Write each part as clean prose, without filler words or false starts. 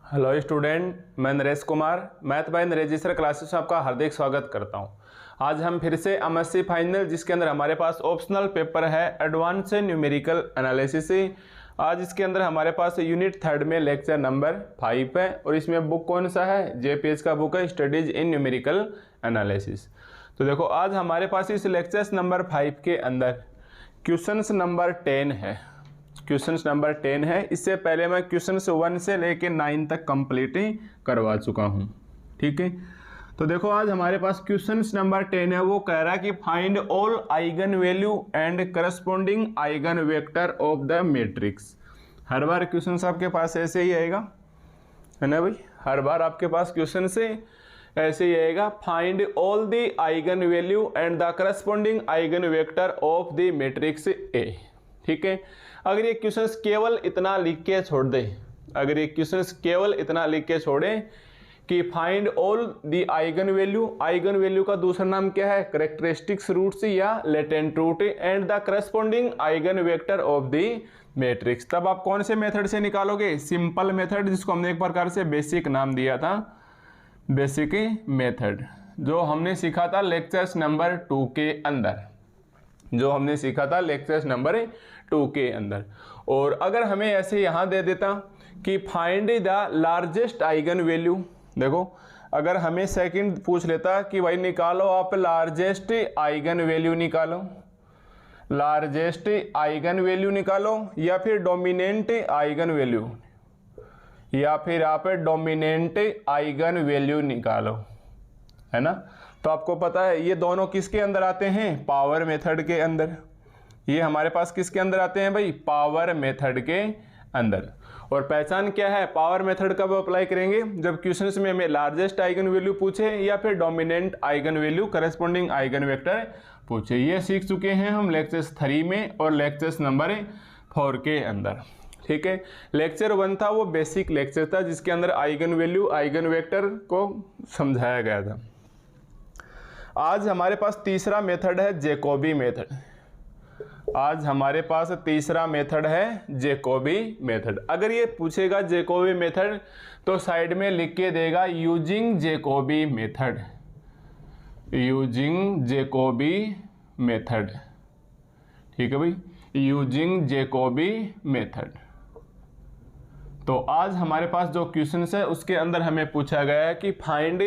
Hello student, मैं Naresh Kumar math by Naresh ji sir classes में आपका हार्दिक स्वागत करता हूं। आज हम फिर से MSc फाइनल, जिसके अंदर हमारे पास ऑप्शनल पेपर है एडवांस न्यूमेरिकल एनालिसिस। आज इसके अंदर हमारे पास यूनिट 3 में लेक्चर नंबर 5 है और इसमें बुक कौन सा है? JPH का बुक है, स्टडीज इन न्यूमेरिकल एनालिसिस। तो देखो आज हमारे पास इस लेक्चर्स नंबर 5 के अंदर क्वेश्चंस नंबर 10 है। क्वेश्चंस नंबर 10 है। इससे पहले मैं क्वेश्चंस 1 से लेके 9 तक कंप्लीट करवा चुका हूं। ठीक है, तो देखो आज हमारे पास क्वेश्चंस नंबर 10 है। वो कह रहा है कि find all eigen value and corresponding eigen vector of the matrix. Her bar questions आपके पास ऐसे ही आएगा, है ना भाई? हर बार आपके पास क्वेश्चन से ऐसे ही आएगा, find all the eigen value and the corresponding eigen vector of the matrix A. ठीक है, अगर ये क्वेश्चंस केवल इतना लिख के छोड़ दे, अगर ये क्वेश्चंस केवल इतना लिख के छोड़े कि find all the eigen value, eigen value का दूसरा नाम क्या है? कैरेक्टरिस्टिक्स रूट्स या latent root, and the corresponding eigen vector of the matrix, तब आप कौन से मेथड से निकालोगे? सिंपल मेथड, जिसको हमने एक प्रकार से बेसिक नाम दिया था, बेसिक मेथड, जो हमने सीखा था लेक्चर्स नंबर 2 के अंदर, जो हमने सीखा था लेक्चर्स नंबर 2 के अंदर। और अगर हमें ऐसे यहाँ दे देता कि find the largest eigen value, देखो अगर हमें सेकंड पूछ लेता कि भाई निकालो आप लार्जेस्ट आइगन वैल्यू निकालो, लार्जेस्ट आइगन वैल्यू निकालो, या फिर डोमिनेंट आइगन वैल्यू, या फिर आप डोमिनेंट आइगन वैल्यू निकालो, है ना? तो आपको पता है ये दोनों किसके अंदर आते हैं? पावर मेथड के अंदर। ये हमारे पास किसके अंदर आते हैं भाई? पावर मेथड के अंदर। और पहचान क्या है? पावर मेथड कब अप्लाई करेंगे? जब क्वेश्चंस में हमें लार्जेस्ट आइगन वैल्यू पूछे या फिर dominant eigen value, corresponding eigen vector पूछे। ये सीख चुके हैं हम लेक्चर्स 3 में और लेक्चर्स नंबर 4 के अंदर। ठीक है, लेक्चर 1 था वो बेसिक लेक्चर था, जिसके अंदर आइगन वैल्यू, आइगन वेक्टर को समझाया गया था। आज हमारे पास तीसरा मेथड है जैकोबी मेथड। आज हमारे पास तीसरा मेथड है जैकोबी मेथड। अगर ये पूछेगा जैकोबी मेथड तो साइड में लिख के देगा using Jacobi method, using Jacobi method. ठीक है भाई, यूजिंग जैकोबी मेथड। तो आज हमारे पास जो क्वेश्चन है उसके अंदर हमें पूछा गया है कि find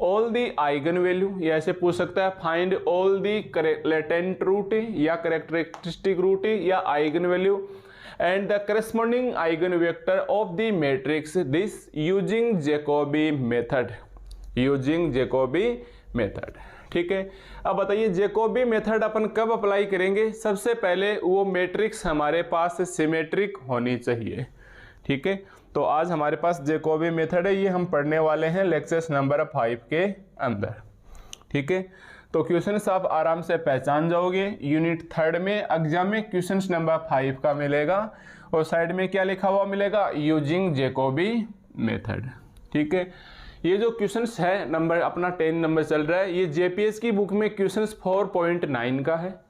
all the eigen value, या ऐसे पूछ सकता है find all the latent root या कैरेक्टरिस्टिक रूट या eigen value and the corresponding eigen vector of the matrix this using Jacobi method, using Jacobi method. ठीक है, अब बताइए जैकोबी मेथड अपन कब अप्लाई करेंगे? सबसे पहले वो मैट्रिक्स हमारे पास सिमेट्रिक होनी चाहिए। ठीक है, तो आज हमारे पास जैकोबी मेथड है, ये हम पढ़ने वाले हैं लेक्चर्स नंबर 5 के अंदर। ठीक है, तो क्वेश्चंस आप आराम से पहचान जाओगे। यूनिट 3 में एग्जाम में क्वेश्चंस नंबर 5 का मिलेगा और साइड में क्या लिखा हुआ मिलेगा? Using Jacobi method. ठीक है, ये जो क्वेश्चंस है नंबर अपना 10 नंबर चल रहा है, ये JPH की बुक में क्वेश्चंस 4.9 का है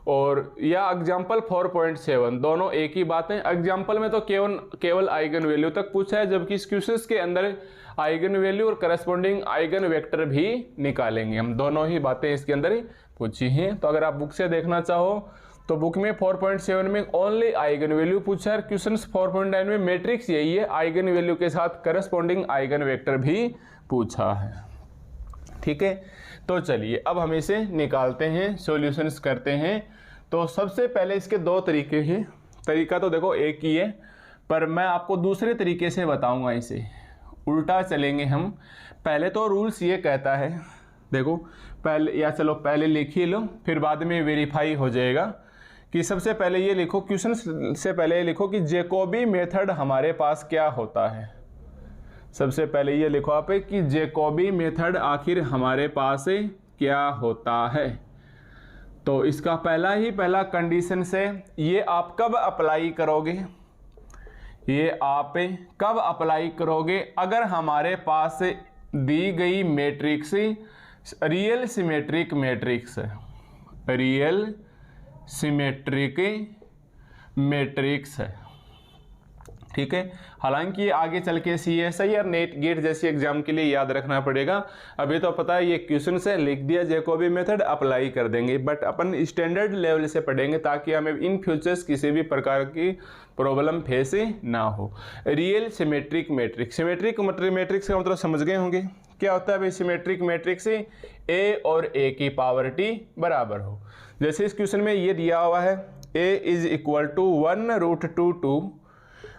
और या एग्जाम्पल 4.7, दोनों एक ही बात है। एग्जाम्पल में तो केवल आइगन वैल्यू तक पूछा है, जबकि इस क्वेश्चंस के अंदर आइगन वैल्यू और करस्पॉन्डिंग आइगन वेक्टर भी निकालेंगे हम। दोनों ही बातें इसके अंदर ही पूछी हैं। तो अगर आप बुक से देखना चाहो तो बुक में 4.7 में ओनली आइगन वैल्यू पूछा है, क्वेश्चन 4.9 में मैट्रिक्स यही है, आइगन वैल्यू के साथ करस्पॉन्डिंग आइगन वेक्टर भी पूछा है। ठीक है, तो चलिए अब हम इसे निकालते हैं, सॉल्यूशंस करते हैं। तो सबसे पहले इसके 2 तरीके हैं। तरीका तो देखो एक ही है, पर मैं आपको दूसरे तरीके से बताऊंगा, इसे उल्टा चलेंगे हम। पहले तो रूल्स ये कहता है, देखो पहले, या चलो पहले लिख ही लो फिर बाद में वेरीफाई हो जाएगा, कि सबसे पहले ये लिखो, क्वेश्चन से पहले ये लिखो कि जैकोबी मेथड हमारे पास क्या होता है। सबसे पहले ये लिखो आप कि जैकोबी मेथड आखिर हमारे पास क्या होता है। तो इसका पहला कंडीशन से ये आप कब अप्लाई करोगे, ये आप कब अप्लाई करोगे? अगर हमारे पास दी गई मैट्रिक्स रियल सिमेट्रिक मैट्रिक्स है, रियल सिमेट्रिक मैट्रिक्स है। ठीक है। हालांकि ये आगे चल के CSI और नेट गेट जैसी एग्जाम के लिए याद रखना पड़ेगा। अभी तो पता है ये क्वेश्चन से लिख दिया, जैकोबी मेथड अप्लाई कर देंगे, बट अपन स्टैंडर्ड लेवल से पढ़ेंगे ताकि हमें इन फ्यूचर्स किसी भी प्रकार की प्रॉब्लम फेस ना हो। Real symmetric matrix, symmetric matrix का मतलब समझ गए होंगे क्या होता है भाई। सिमेट्रिक मैट्रिक्स से A और A की पावर T बराबर हो। जैसे इस क्वेश्चन में ये दिया हुआ है A इज इक्वल टू 1√2 2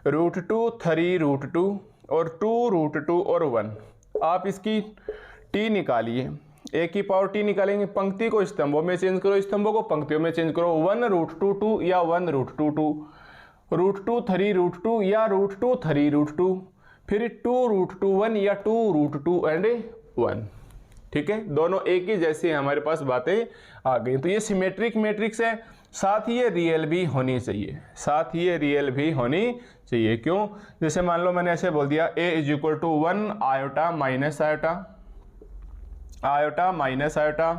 √2 3 √2 और 2 √2 और 1। आप इसकी T निकालिए, A की पावर T निकालेंगे, पंक्ति को स्तंभों में चेंज करो, स्तंभों को पंक्तियों में चेंज करो। 1√2 2 या 1√2 2, √2 3 √2 या √2 3 √2, फिर 2√2 1 या 2√2 एंड 1। ठीक है, दोनों एक ही जैसी हमारे पास बातें आ गई। तो ये सिमेट्रिक मैट्रिक्स है, साथ ही ये रियल भी होनी चाहिए, साथ ही ये रियल भी होनी चाहिए। क्यों? जैसे मान लो मैंने ऐसे बोल दिया A is equal to 1 iota minus iota, iota minus iota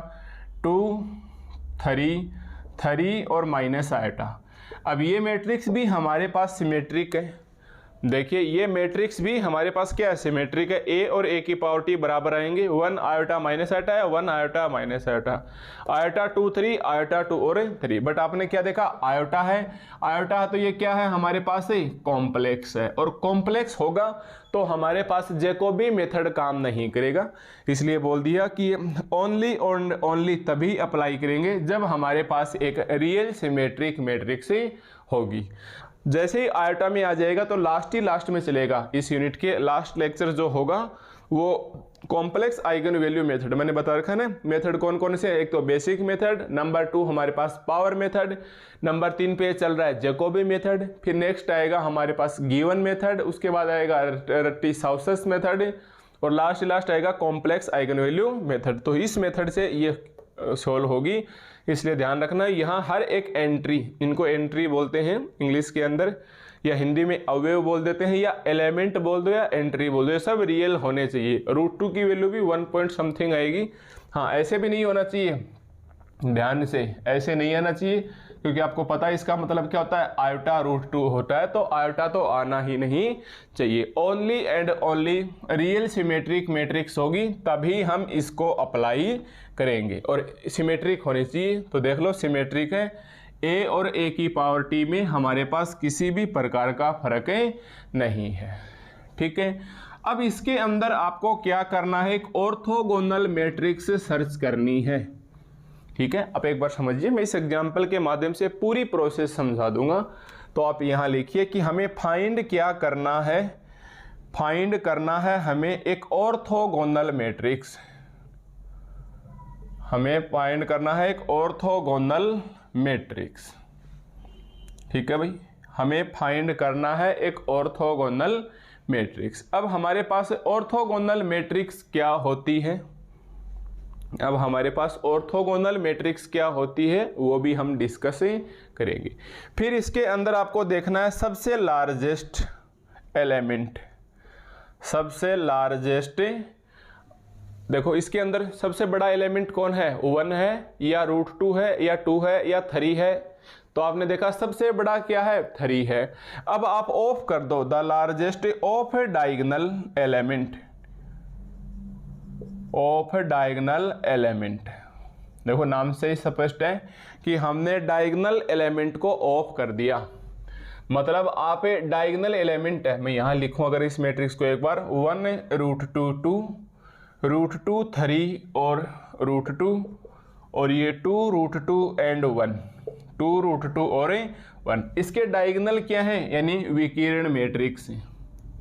2 3 और माइनस आयोटा। अब ये मैट्रिक्स भी हमारे पास सिमेट्रिक है। देखिए ये मैट्रिक्स भी हमारे पास क्या है, सिमेट्रिक है। A और A की पावर T बराबर आएंगे, 1 आयोटा माइनस आयोटा है, 1 iota minus iota, iota 2 3 iota 2 और 3। बट आपने क्या देखा, आयोटा है, आयोटा है तो ये क्या है हमारे पास कॉम्प्लेक्स है, और कॉम्प्लेक्स होगा तो हमारे पास जैकोबी मेथड काम नहीं करेगा। इसलिए बोल दिया कि ओनली और ओनली तभी अप्लाई करेंगे जब हमारे पास एक रियल सिमेट्रिक मैट्रिक्स होगी। जैसे ही आयोटा में आ जाएगा तो लास्ट में चलेगा। इस यूनिट के लास्ट लेक्चर जो होगा वो कॉम्प्लेक्स आइगन वैल्यू मेथड मैंने बता रखा है ना। मेथड कौन कौन से, एक तो बेसिक मेथड, नंबर 2 हमारे पास पावर मेथड, नंबर 3 पे चल रहा है जैकोबी मेथड, फिर नेक्स्ट आएगा हमारे पास गिवन मेथड, उसके बाद आएगा रटिहाउसर मेथड, और लास्ट आएगा कॉम्प्लेक्स आइगन वैल्यू मेथड। तो इस मेथड से ये सोल्व होगी, इसलिए ध्यान रखना यहाँ हर एक एंट्री, इनको एंट्री बोलते हैं इंग्लिश के अंदर, या हिंदी में अवयव बोल देते हैं, या एलिमेंट बोल दो या एंट्री बोल दो, ये सब रियल होने चाहिए। √2 की वैल्यू भी 1 पॉइंट समथिंग आएगी। हाँ, ऐसे भी नहीं होना चाहिए, ध्यान से ऐसे नहीं आना चाहिए, क्योंकि आपको पता है इसका मतलब क्या होता है, आयोटा √2 होता है, तो आयोटा तो आना ही नहीं चाहिए। Only and only real symmetric matrix होगी तभी हम इसको अप्लाई करेंगे, और सिमेट्रिक होनी चाहिए। तो देख लो सिमेट्रिक है, A और A की पावर T में हमारे पास किसी भी प्रकार का फर्क नहीं है। ठीक है, अब इसके अंदर आपको क्या करना है, एक ऑर्थोगोनल मैट्रिक्स सर्च करनी है। ठीक है, आप एक बार समझिए, मैं इस एग्जाम्पल के माध्यम से पूरी प्रोसेस समझा दूंगा। तो आप यहाँ लिखिए कि हमें फाइंड क्या करना है, फाइंड करना है हमें एक ऑर्थोगोनल मैट्रिक्स, हमें फाइंड करना है एक ऑर्थोगोनल मैट्रिक्स। ठीक है भाई, हमें फाइंड करना है एक ऑर्थोगोनल मैट्रिक्स। अब हमारे पास ऑर्थोगोनल मैट्रिक्स क्या होती है, अब हमारे पास ऑर्थोगोनल मैट्रिक्स क्या होती है वो भी हम डिस्कस करेंगे। फिर इसके अंदर आपको देखना है सबसे लार्जेस्ट एलिमेंट, सबसे लार्जेस्ट, देखो इसके अंदर सबसे बड़ा एलिमेंट कौन है, 1 है या √2 है या 2 है या 3 है। तो आपने देखा सबसे बड़ा क्या है, 3 है। अब आप ऑफ कर दो, the largest of diagonal element, off diagonal element. देखो नाम से ही स्पष्ट है कि हमने डायगोनल एलिमेंट को ऑफ कर दिया, मतलब आप डायगोनल एलिमेंट है, मैं यहाँ लिखूं अगर इस मैट्रिक्स को एक बार, 1 √2 2 √2 3 और √2 और ये 2 √2 एंड 1, 2 √2 और 1। इसके डायगोनल क्या है, यानी विकिरण मैट्रिक्स।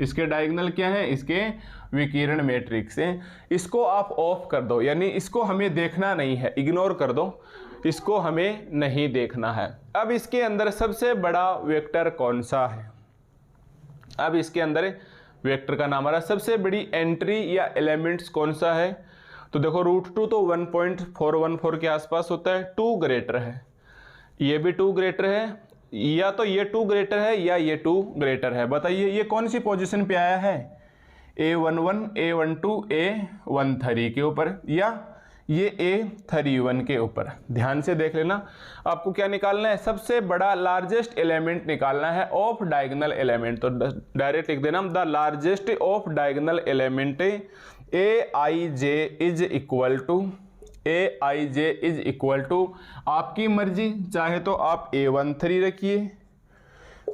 इसके डायगोनल क्या है, इसके विकिरण मैट्रिक्स है। इसको आप ऑफ कर दो, यानी इसको हमें देखना नहीं है, इग्नोर कर दो, इसको हमें नहीं देखना है। अब इसके अंदर सबसे बड़ा वेक्टर कौन सा है, अब इसके अंदर वेक्टर का नाम आ रहा है, सबसे बड़ी एंट्री या एलिमेंट्स कौन सा है। तो देखो √2 तो 1.414 के आसपास होता है, 2 ग्रेटर है, ये भी 2 ग्रेटर है, या तो ये 2 ग्रेटर है या ये 2 ग्रेटर है। बताइए ये कौन सी पोजीशन पे आया है, A11 A12 A13 के ऊपर, या ये A31 के ऊपर। ध्यान से देख लेना, आपको क्या निकालना है, सबसे बड़ा लार्जेस्ट एलिमेंट निकालना है ऑफ डायगोनल एलिमेंट। तो डायरेक्ट लिख देना, the largest of diagonal element Aij is equal to, Aij is equal to, आपकी मर्जी चाहे तो आप A13 रखिए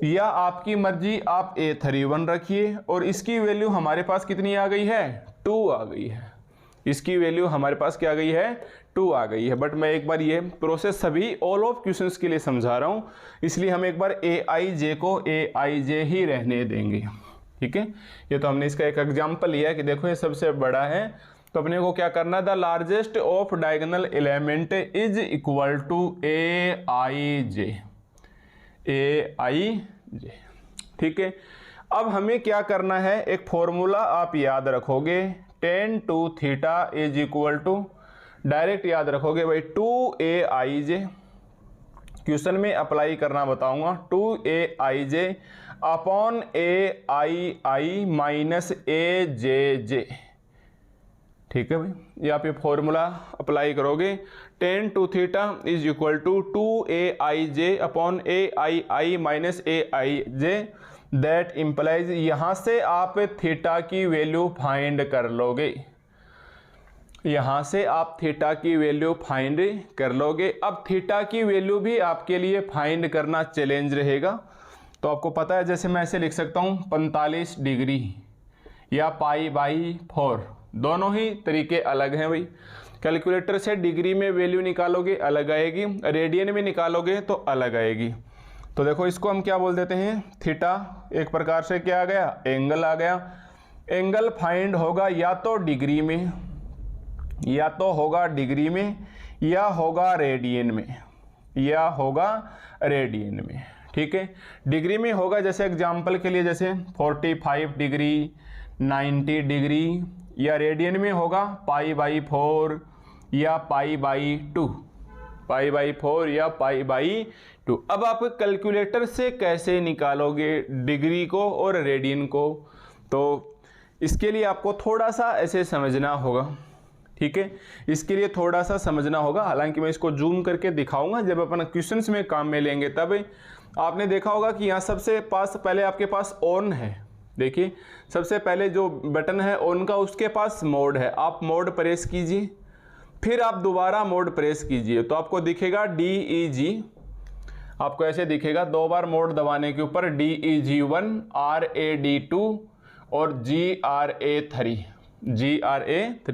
या आपकी मर्जी आप A31 रखिए, और इसकी वैल्यू हमारे पास कितनी आ गई है, 2 आ गई है। इसकी वैल्यू हमारे पास क्या आ गई है, 2 आ गई है। बट मैं एक बार ये प्रोसेस सभी ऑल ऑफ क्वेश्चंस के लिए समझा रहा हूँ, इसलिए हम एक बार Aij को Aij ही रहने देंगे। ठीक है, ये तो हमने इसका एक एग्जाम्पल लिया है कि देखो ये सबसे बड़ा है, तो अपने को क्या करना है, the largest of diagonal element is equal to Aij, Aij। ठीक है, अब हमें क्या करना है, एक फॉर्मूला आप याद रखोगे, tan to theta is equal to, direct याद रखोगे भाई 2Aij, क्वेश्चन में अप्लाई करना बताऊंगा, 2Aij upon Ai minus Ajj। ठीक है भाई, ये आप ये फॉर्मूला अप्लाई करोगे, tan to theta is equal to 2Aij upon Ai minus Aij, that implies, यहाँ से आप थीटा की वैल्यू फाइंड कर लोगे, यहाँ से आप थीटा की वैल्यू फाइंड कर लोगे। अब थीटा की वैल्यू भी आपके लिए फाइंड करना चैलेंज रहेगा, तो आपको पता है जैसे मैं ऐसे लिख सकता हूँ 45 डिग्री या π/4, दोनों ही तरीके अलग हैं भाई। कैलकुलेटर से डिग्री में वैल्यू निकालोगे अलग आएगी, रेडियन में निकालोगे तो अलग आएगी। तो देखो इसको हम क्या बोल देते हैं, थीटा एक प्रकार से क्या आ गया, एंगल आ गया। एंगल फाइंड होगा या तो डिग्री में, या तो होगा डिग्री में, या होगा रेडियन में, या होगा रेडियन में। ठीक है, डिग्री में होगा जैसे एग्जांपल के लिए जैसे 45 डिग्री, 90 डिग्री, या रेडियन में होगा π/4 या π/2, π/4 या π/2। अब आप कैलकुलेटर से कैसे निकालोगे डिग्री को और रेडियन को, तो इसके लिए आपको थोड़ा सा ऐसे समझना होगा। ठीक है, इसके लिए थोड़ा सा समझना होगा, हालांकि मैं इसको जूम करके दिखाऊंगा जब अपन क्वेश्चंस में काम में लेंगे तब। आपने देखा होगा कि यहाँ सबसे पास पहले आपके पास ऑन है, देखिए सबसे पहले जो बटन है ऑन का, उसके पास मोड है, आप मोड प्रेस कीजिए, फिर आप दोबारा मोड प्रेस कीजिए तो आपको दिखेगा DEG, आपको ऐसे दिखेगा, 2 बार मोड दबाने के ऊपर DEG1, RAD2 और GRA3।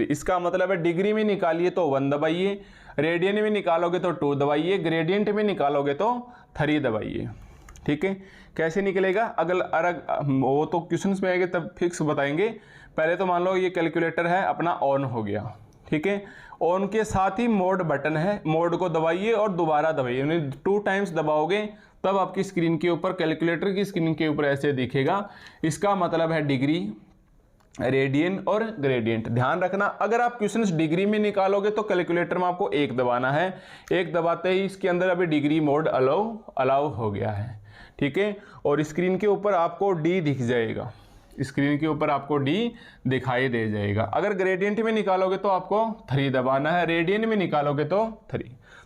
इसका मतलब है डिग्री में निकालिए तो 1 दबाइए, रेडियन में निकालोगे तो 2 दबाइए, ग्रेडियंट में निकालोगे तो 3 दबाइए। ठीक है, कैसे निकलेगा अगल अरग वो तो क्वेश्चंस में आएंगे तब फिक्स बताएंगे। पहले तो मान लो ये कैलकुलेटर है अपना ऑन हो गया। ठीक है, ऑन के साथ ही मोड बटन है, मोड को दबाइए और दोबारा दबाइए, यानी 2 टाइम्स दबाओगे तब आपकी स्क्रीन के ऊपर, कैलकुलेटर की स्क्रीन के ऊपर ऐसे दिखेगा। इसका मतलब है डिग्री, रेडियन और ग्रेडियंट। ध्यान रखना, अगर आप क्वेश्चंस डिग्री में निकालोगे तो कैलकुलेटर में आपको 1 दबाना है, 1 दबाते ही इसके अंदर अभी डिग्री मोड अलाउ हो गया है। ठीक है, और स्क्रीन के ऊपर आपको D दिख जाएगा, स्क्रीन के ऊपर आपको D दिखाई दे जाएगा। अगर ग्रेडियंट में निकालोगे तो आपको 3 दबाना है, रेडियन में निकालोगे तो 3।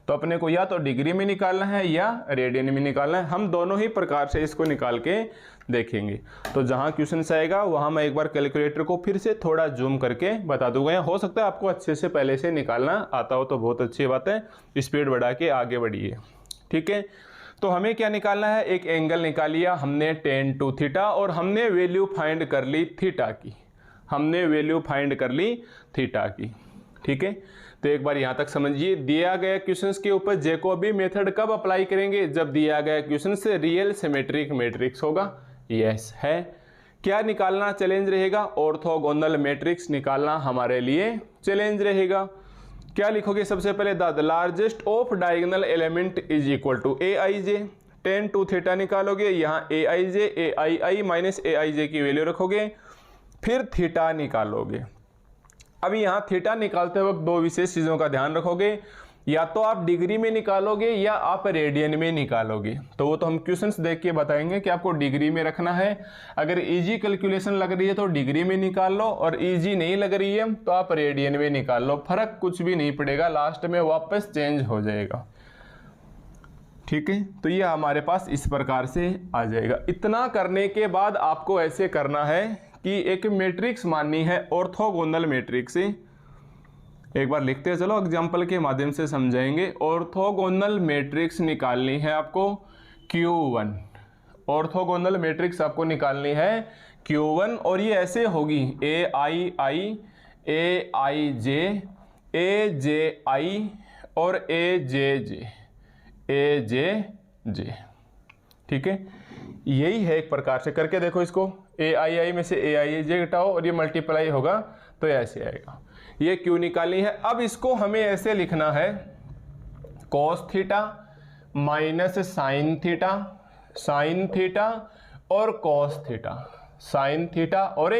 तो अपने को या तो डिग्री में निकालना है या रेडियन में निकालना है, हम दोनों ही प्रकार से इसको निकाल के देखेंगे। तो जहाँ क्वेश्चन आएगा वहाँ मैं एक बार कैलकुलेटर को फिर से थोड़ा जूम करके बता दूंगा। हो सकता है आपको अच्छे से पहले से निकालना आता हो तो बहुत अच्छी बात है, स्पीड बढ़ा के आगे बढ़िए। ठीक है, तो हमें क्या निकालना है, एक एंगल निकाल लिया हमने tan to थीटा, और हमने वैल्यू फाइंड कर ली थीटा की, हमने वैल्यू फाइंड कर ली थीटा की। ठीक है, तो एक बार यहाँ तक समझिए। दिया गया क्वेश्चंस के ऊपर जैकोबी मेथड कब अप्लाई करेंगे, जब दिया गया क्वेश्चन से रियल सिमेट्रिक मैट्रिक्स होगा। यस है, क्या निकालना चैलेंज रहेगा, ऑर्थोगोनल मैट्रिक्स निकालना हमारे लिए चैलेंज रहेगा। क्या लिखोगे सबसे पहले, the largest of diagonal element is equal to Aij, tan to theta निकालोगे, यहाँ Aij Ai माइनस Aij की वैल्यू रखोगे, फिर थीटा निकालोगे। अब यहाँ थीटा निकालते वक्त 2 विशेष चीज़ों का ध्यान रखोगे। या तो आप डिग्री में निकालोगे या आप रेडियन में निकालोगे। तो वो तो हम क्वेश्चंस देख के बताएंगे कि आपको डिग्री में रखना है। अगर इजी कैलकुलेशन लग रही है तो डिग्री में निकाल लो, और इजी नहीं लग रही है तो आप रेडियन में निकाल लो, फर्क कुछ भी नहीं पड़ेगा, लास्ट में वापस चेंज हो जाएगा। ठीक है, तो ये हमारे पास इस प्रकार से आ जाएगा। इतना करने के बाद आपको ऐसे करना है कि एक मैट्रिक्स माननी है, ऑर्थोगोनल मैट्रिक्स। एक बार लिखते हैं, चलो एग्जाम्पल के माध्यम से समझाएंगे। ऑर्थोगोनल मैट्रिक्स निकालनी है आपको Q1, ऑर्थोगोनल मैट्रिक्स आपको निकालनी है Q1, और ये ऐसे होगी AII, AIJ, AJI और AJJ, AJJ। ठीक है, यही है, एक प्रकार से करके देखो इसको। AII में से AIJ घटाओ और ये मल्टीप्लाई होगा तो ऐसे आएगा। ये क्यों निकालनी है? अब इसको हमें ऐसे लिखना है, cos theta minus sine theta, sine theta और cos थीटा, साइन थीटा और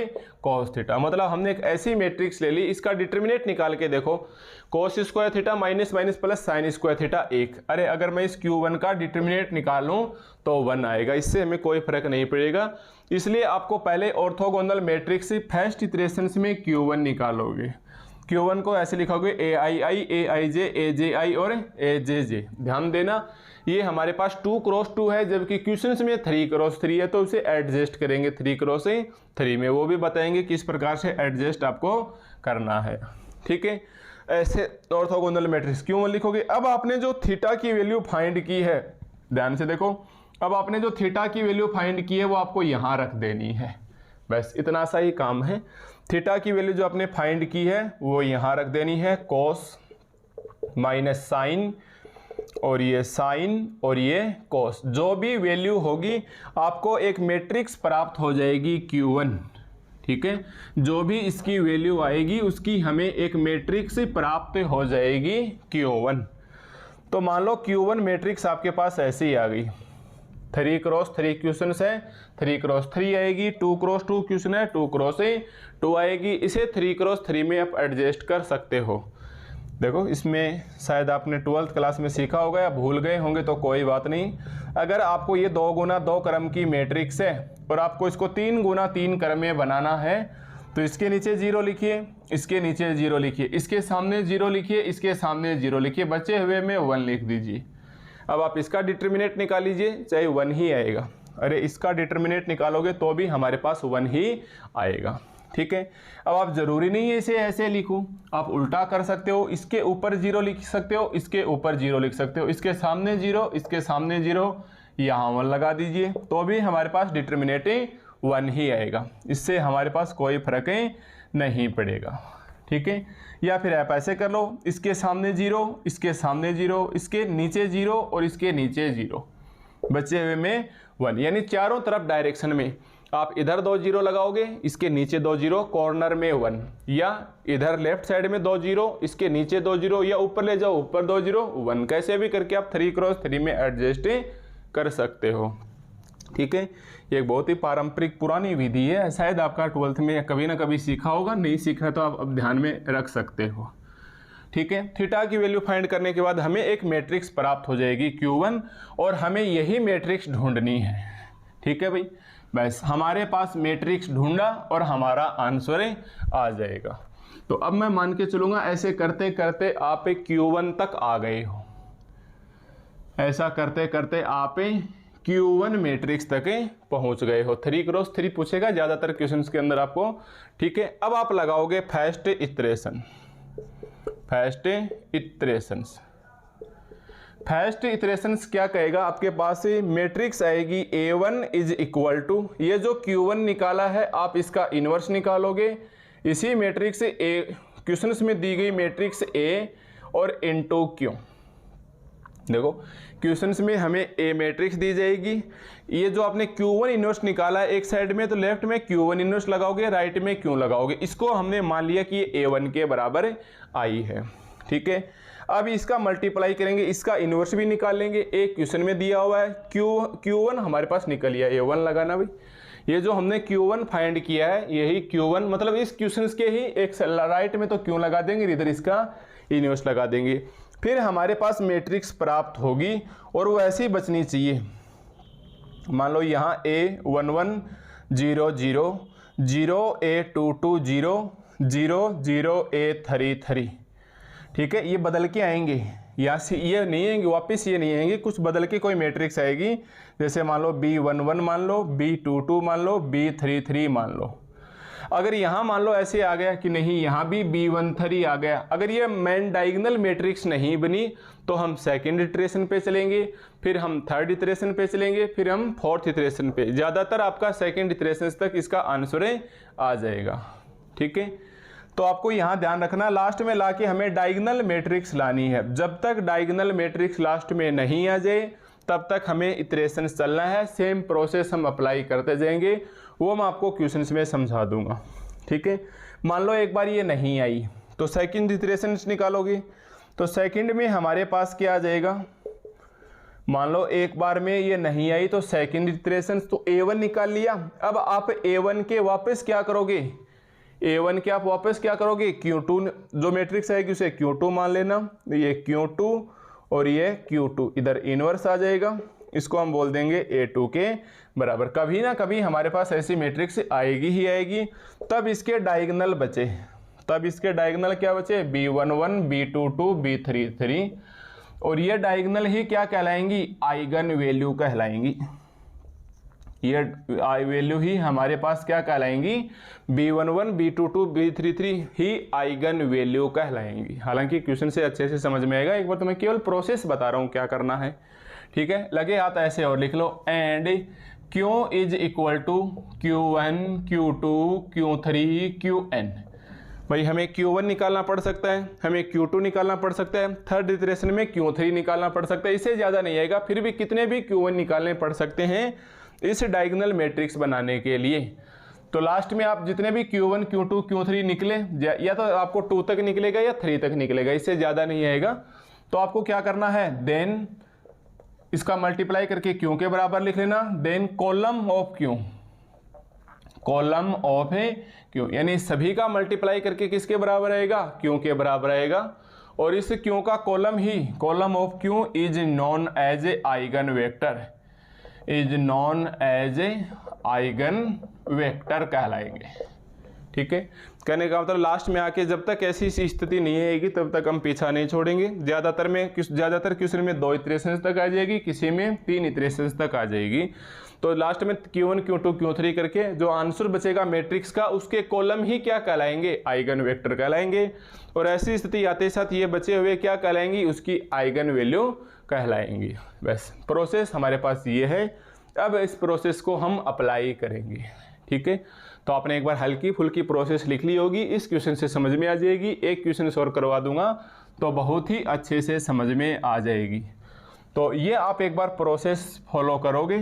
cos थीटा। मतलब हमने एक ऐसी मैट्रिक्स ले ली, इसका डिटर्मिनेंट निकाल के देखो, cos square theta minus minus plus sine square theta 1। अरे अगर मैं इस Q1 का डिटर्मिनेंट निकालूं तो 1 आएगा, इससे हमें कोई फर्क नहीं पड़ेगा। इसलिए आपको पहले ऑर्थोगोनल मैट्रिक्स फर्स्ट इटरेशंस में Q1 निकालोगे। Q1 को ऐसे लिखोगे AII, AIJ, AJI और AJJ। ध्यान देना, ये हमारे पास 2 क्रॉस 2 है, जबकि क्वेश्चंस में 3 क्रॉस 3 है, तो इसे एडजस्ट करेंगे 3 क्रॉस 3 में। वो भी बताएंगे किस प्रकार से एडजस्ट आपको करना है। ठीक है, ऐसे ऑर्थोगोनल मैट्रिक्स Q1 लिखोगे। अब आपने जो थीटा की वैल्यू फाइंड की है, ध्यान से देखो, अब आपने जो थीटा की वैल्यू फाइंड की है वो आपको यहाँ रख देनी है। बस इतना सा ही काम है। थीटा की वैल्यू जो आपने फाइंड की है वो यहाँ रख देनी है, कॉस माइनस साइन और ये साइन और ये कॉस, जो भी वैल्यू होगी आपको एक मैट्रिक्स प्राप्त हो जाएगी Q1। ठीक है, जो भी इसकी वैल्यू आएगी उसकी हमें एक मैट्रिक्स प्राप्त हो जाएगी Q1। तो मान लो Q1 मैट्रिक्स आपके पास ऐसे ही आ गई, 3 क्रॉस 3 क्वेश्चन है, 3 क्रॉस 3 आएगी, 2 क्रॉस 2 क्वेश्चन है, 2 क्रॉस 2 आएगी। इसे 3 क्रॉस 3 में आप एडजस्ट कर सकते हो। देखो, इसमें शायद आपने 12th क्लास में सीखा होगा या भूल गए होंगे तो कोई बात नहीं। अगर आपको ये 2 गुना 2 क्रम की मैट्रिक्स है और आपको इसको 3 गुना 3 क्रम में बनाना है, तो इसके नीचे 0 लिखिए, इसके नीचे 0 लिखिए, इसके सामने 0 लिखिए, इसके सामने 0 लिखिए, बचे हुए में 1 लिख दीजिए। अब आप इसका डिटर्मिनेंट निकाल लीजिए, चाहे 1 ही आएगा। अरे इसका डिटर्मिनेंट निकालोगे तो भी हमारे पास 1 ही आएगा। ठीक है, अब आप जरूरी नहीं है इसे ऐसे लिखो, आप उल्टा कर सकते हो, इसके ऊपर 0 लिख सकते हो, इसके ऊपर 0 लिख सकते हो, इसके सामने 0, इसके सामने 0, यहाँ 1 लगा दीजिए, तो भी हमारे पास डिटर्मिनेंट 1 ही आएगा। इससे हमारे पास कोई फर्क नहीं पड़ेगा। ठीक है, या फिर आप ऐसे कर लो, इसके सामने 0, इसके सामने 0, इसके नीचे 0 और इसके नीचे 0, बचे हुए में 1, यानी चारों तरफ डायरेक्शन में आप इधर 2 0 लगाओगे, इसके नीचे 2 0, कॉर्नर में 1, या इधर लेफ्ट साइड में 2 0, इसके नीचे 2 0, या ऊपर ले जाओ, ऊपर 2 0 1, कैसे भी करके आप 3 क्रॉस 3 में एडजस्ट कर सकते हो। ठीक है, ये एक बहुत ही पारंपरिक पुरानी विधि है, शायद आपका 12th में कभी ना कभी सीखा होगा, नहीं सीखा तो आप अब ध्यान में रख सकते हो। ठीक है, थीटा की वैल्यू फाइंड करने के बाद हमें एक मैट्रिक्स प्राप्त हो जाएगी Q1, और हमें यही मैट्रिक्स ढूंढनी है। ठीक है भाई, बस हमारे पास मैट्रिक्स ढूंढा और हमारा आंसर आ जाएगा। तो अब मैं मान के चलूँगा ऐसे करते करते आप Q1 तक आ गए हो, ऐसा करते करते आप Q1 मैट्रिक्स तक पहुंच गए हो। 3 क्रॉस 3 पूछेगा ज़्यादातर क्वेश्चंस के अंदर आपको। ठीक है, अब आप लगाओगे first iteration, first iterations. First iterations क्या कहेगा, आपके पास मैट्रिक्स आएगी A1 इज इक्वल टू, ये जो Q1 निकाला है आप इसका इन्वर्स निकालोगे। इसी मैट्रिक्स क्वेश्चंस में दी गई मैट्रिक्स A और इनटू Q। देखो, क्वेश्चंस में हमें A मैट्रिक्स दी जाएगी, ये जो आपने Q1 इन्वर्स निकाला है एक साइड में, तो लेफ्ट में Q1 इन्वर्स लगाओगे, राइट में Q लगाओगे। इसको हमने मान लिया कि ये A1 के बराबर आई है। ठीक है, अब इसका मल्टीप्लाई करेंगे, इसका इन्वर्स भी निकाल लेंगे। एक क्वेश्चन में दिया हुआ है Q1 हमारे पास निकल लिया, A1 लगाना भाई। ये जो हमने Q1 फाइंड किया है यही Q1, मतलब इस क्वेश्चन के ही एक राइट में तो Q लगा देंगे, इधर इसका इन्वर्स लगा देंगे। फिर हमारे पास मैट्रिक्स प्राप्त होगी और वो ऐसी बचनी चाहिए। मान लो यहाँ A11 0 0 0 A22 0 0 0 A33, ठीक है। ये बदल के आएंगे, या ये नहीं आएंगे वापस, ये नहीं आएंगे, कुछ बदल के कोई मैट्रिक्स आएगी। जैसे मान लो B11 मान लो, B22 मान लो, B33 मान लो। अगर यहाँ मान लो ऐसे आ गया कि नहीं, यहाँ भी B13 आ गया, अगर ये मेन डायगोनल मैट्रिक्स नहीं बनी तो हम सेकंड इटरेशन पे चलेंगे, फिर हम थर्ड इटरेशन पे चलेंगे, फिर हम फोर्थ इटरेशन पे। ज़्यादातर आपका सेकंड इटरेशन तक इसका आंसर आ जाएगा, ठीक है। तो आपको यहाँ ध्यान रखना, लास्ट में लाके हमें डायगोनल मैट्रिक्स लानी है। जब तक डायगोनल मैट्रिक्स लास्ट में नहीं आ जाए तब तक हमें इटरेशन चलना है। सेम प्रोसेस हम अप्लाई करते जाएंगे, वो मैं आपको क्वेश्चंस में समझा दूंगा, ठीक है। मान लो एक बार ये नहीं आई तो सेकंड इटरेशन निकालोगे, तो सेकंड में हमारे पास क्या आ जाएगा। मान लो एक बार में ये नहीं आई तो सेकंड इटरेशन, तो A1 निकाल लिया। अब आप A1 के वापस क्या करोगे, A1 के आप वापस क्या करोगे, Q2 जो मैट्रिक्स आएगी उसे Q2 मान लेना। ये Q2 और ये Q2 इधर इनवर्स आ जाएगा, इसको हम बोल देंगे A2 के बराबर। कभी ना कभी हमारे पास ऐसी मैट्रिक्स आएगी ही आएगी। तब इसके डायगोनल बचे, तब इसके डायगोनल क्या बचे, B11 B22 B33, और ये डायगोनल ही क्या कहलाएंगी, आइगन वैल्यू कहलाएंगी। ये आई वैल्यू ही हमारे पास क्या कहलाएंगी, B11 B22 B33 ही आइगन वैल्यू कहलाएंगी। हालांकि क्वेश्चन से अच्छे से समझ में आएगा, एक बार तो मैं केवल प्रोसेस बता रहा हूँ क्या करना है, ठीक है। लगे हाथ ऐसे और लिख लो, and Q is equal to Q1 Q2 Q3 Qn। भाई हमें Q1 निकालना पड़ सकता है, हमें Q2 निकालना पड़ सकता है, थर्ड इटरेशन में Q3 निकालना पड़ सकता है, इससे ज़्यादा नहीं आएगा। फिर भी कितने भी Q1 निकालने पड़ सकते हैं इस डायगोनल मैट्रिक्स बनाने के लिए। तो लास्ट में आप जितने भी Q1 Q2 Q3 निकले, या तो आपको 2 तक निकलेगा या 3 तक निकलेगा, इससे ज़्यादा नहीं आएगा। तो आपको क्या करना है, देन इसका मल्टीप्लाई करके Q के बराबर लिख लेना, then column of Q, column of Q, यानी सभी का मल्टीप्लाई करके किसके बराबर आएगा, Q के बराबर आएगा। और इस Q का कॉलम ही, column of Q is known as a eigen vector, is known as a eigen vector कहलाएंगे, ठीक है। कहने का मतलब लास्ट में आके जब तक ऐसी स्थिति नहीं आएगी तब तक हम पीछा नहीं छोड़ेंगे। ज़्यादातर क्वेश्चन में 2 इटरेशंस तक आ जाएगी, किसी में 3 इटरेशंस तक आ जाएगी। तो लास्ट में Q1 Q2 Q3 करके जो आंसर बचेगा मैट्रिक्स का, उसके कॉलम ही क्या कहलाएंगे, आइगन वेक्टर कहलाएंगे। और ऐसी स्थिति आते साथ ये बचे हुए क्या कहलाएंगी, उसकी आइगन वैल्यू कहलाएंगी। बस प्रोसेस हमारे पास ये है। अब इस प्रोसेस को हम अप्लाई करेंगे, ठीक है। तो आपने एक बार हल्की फुल्की प्रोसेस लिख ली होगी, इस क्वेश्चन से समझ में आ जाएगी। एक क्वेश्चन और करवा दूंगा तो बहुत ही अच्छे से समझ में आ जाएगी। तो ये आप एक बार प्रोसेस फॉलो करोगे,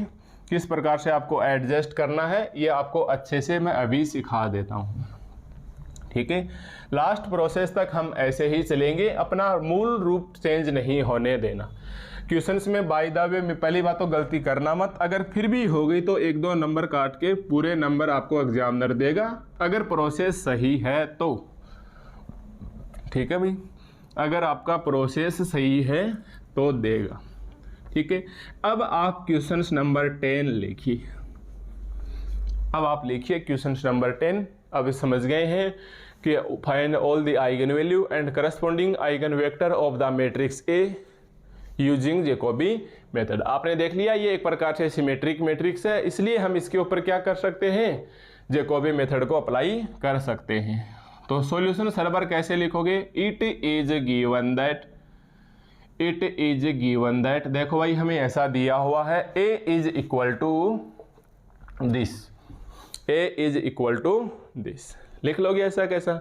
किस प्रकार से आपको एडजस्ट करना है ये आपको अच्छे से मैं अभी सिखा देता हूँ, ठीक है। लास्ट प्रोसेस तक हम ऐसे ही चलेंगे, अपना मूल रूप चेंज नहीं होने देना। क्वेश्चंस में बाय द वे में पहली बात तो गलती करना मत, अगर फिर भी हो गई तो 1-2 नंबर काट के पूरे नंबर आपको एग्जामिनर देगा, अगर प्रोसेस सही है तो, ठीक है भाई। अगर आपका प्रोसेस सही है तो देगा, ठीक है। अब आप क्वेश्चन नंबर 10 लिखिए। अब आप लिखिए क्वेश्चन नंबर 10। अब समझ गए हैं कि find all the eigen value and corresponding eigen vector of the matrix A using Jacobi method. आपने देख लिया ये एक प्रकार से सिमेट्रिक मैट्रिक्स है, इसलिए हम इसके ऊपर क्या कर सकते हैं, जैकोबी मेथड को अप्लाई कर सकते हैं। तो सॉल्यूशन सर्वर कैसे लिखोगे, it is given that, it is given that, देखो भाई हमें ऐसा दिया हुआ है, a is equal to this, a is equal to this, लिख लोगे ऐसा कैसा।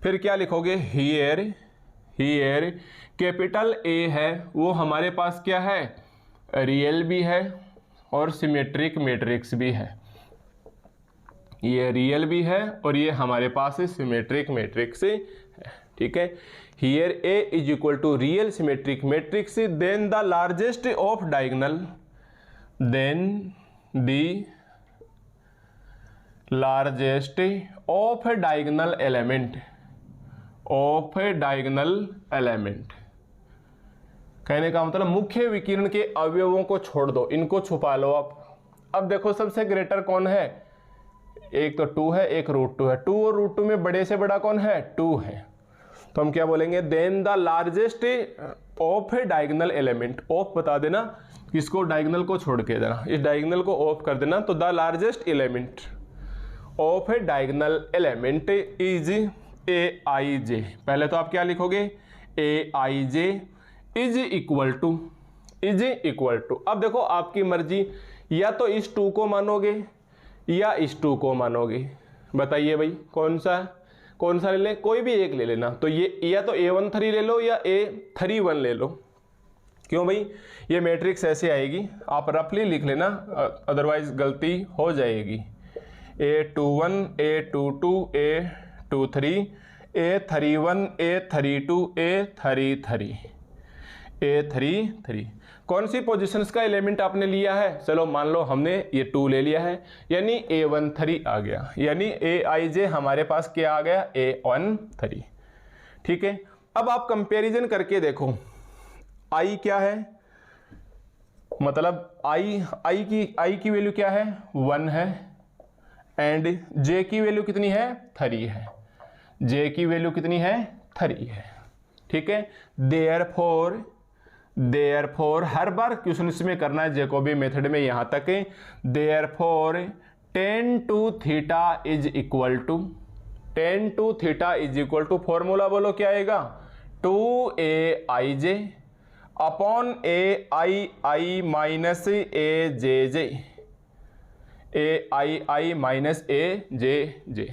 फिर क्या लिखोगे, हियर, हियर कैपिटल A है वो हमारे पास क्या है, रियल भी है और सिमेट्रिक मैट्रिक्स भी है। ये रियल भी है और ये हमारे पास सिमेट्रिक मैट्रिक्स है, ठीक है। Here A is equal to real symmetric matrix, then the largest of diagonal, then the largest of diagonal element, off diagonal element, कहने का मतलब मुख्य विकिरण के अवयवों को छोड़ दो, इनको छुपा लो आप। अब देखो सबसे ग्रेटर कौन है, एक तो 2 है, एक √2 है। 2 और √2 में बड़े से बड़ा कौन है, 2 है। तो हम क्या बोलेंगे, then the largest of diagonal element. Of बता देना, इसको डायगोनल को छोड़ के देना, इस डायगोनल को ऑफ कर देना। तो the largest element of A diagonal element is Aij। पहले तो आप क्या लिखोगे, Aij इज इक्वल टू, अब देखो आपकी मर्जी, या तो इस 2 को मानोगे या इस 2 को मानोगे। बताइए भाई कौन सा ले लें, कोई भी एक ले लेना। तो ये या तो A13 ले लो या A31 ले लो। क्यों भाई, ये मैट्रिक्स ऐसे आएगी, आप रफली लिख लेना, अदरवाइज गलती हो जाएगी। A21 A22 A23 A31 A32 A33 कौन सी पोजीशंस का एलिमेंट आपने लिया है, चलो मान लो हमने ये 2 ले लिया है, यानी A13 आ गया, यानी Aij हमारे पास क्या आ गया, A13। ठीक है, अब आप कंपैरिजन करके देखो, I क्या है, मतलब I की वैल्यू क्या है, 1 है, एंड J की वैल्यू कितनी है, 3 है। J की वैल्यू कितनी है, 3 है। ठीक है, देयरफॉर हर बार क्वेश्चन इसमें करना है जैकोबी मेथड में, यहां तक therefore tan to theta is equal to formula बोलो क्या आएगा, 2Aij upon Ai minus Ai minus AJJ।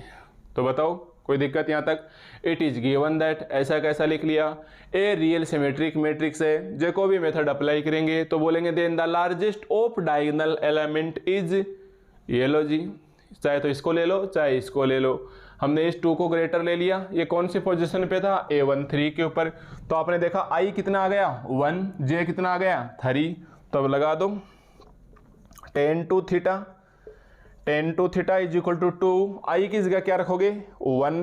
तो बताओ कोई दिक्कत यहाँ तक। इट इज गिवन दैट, ऐसा कैसा लिख लिया, ए रियल सिमेट्रिक मैट्रिक्स है, जैकोबी मेथड अप्लाई करेंगे तो बोलेंगे then the largest of diagonal element is, ये लो जी, चाहे तो इसको ले लो चाहे इसको ले लो। हमने इस 2 को ग्रेटर ले लिया, ये कौन सी पोजीशन पे था, A13 के ऊपर। तो आपने देखा I कितना आ गया, 1, J कितना आ गया, 3। तो अब लगा दो tan to theta is equal to 2। I की जगह क्या रखोगे, 1,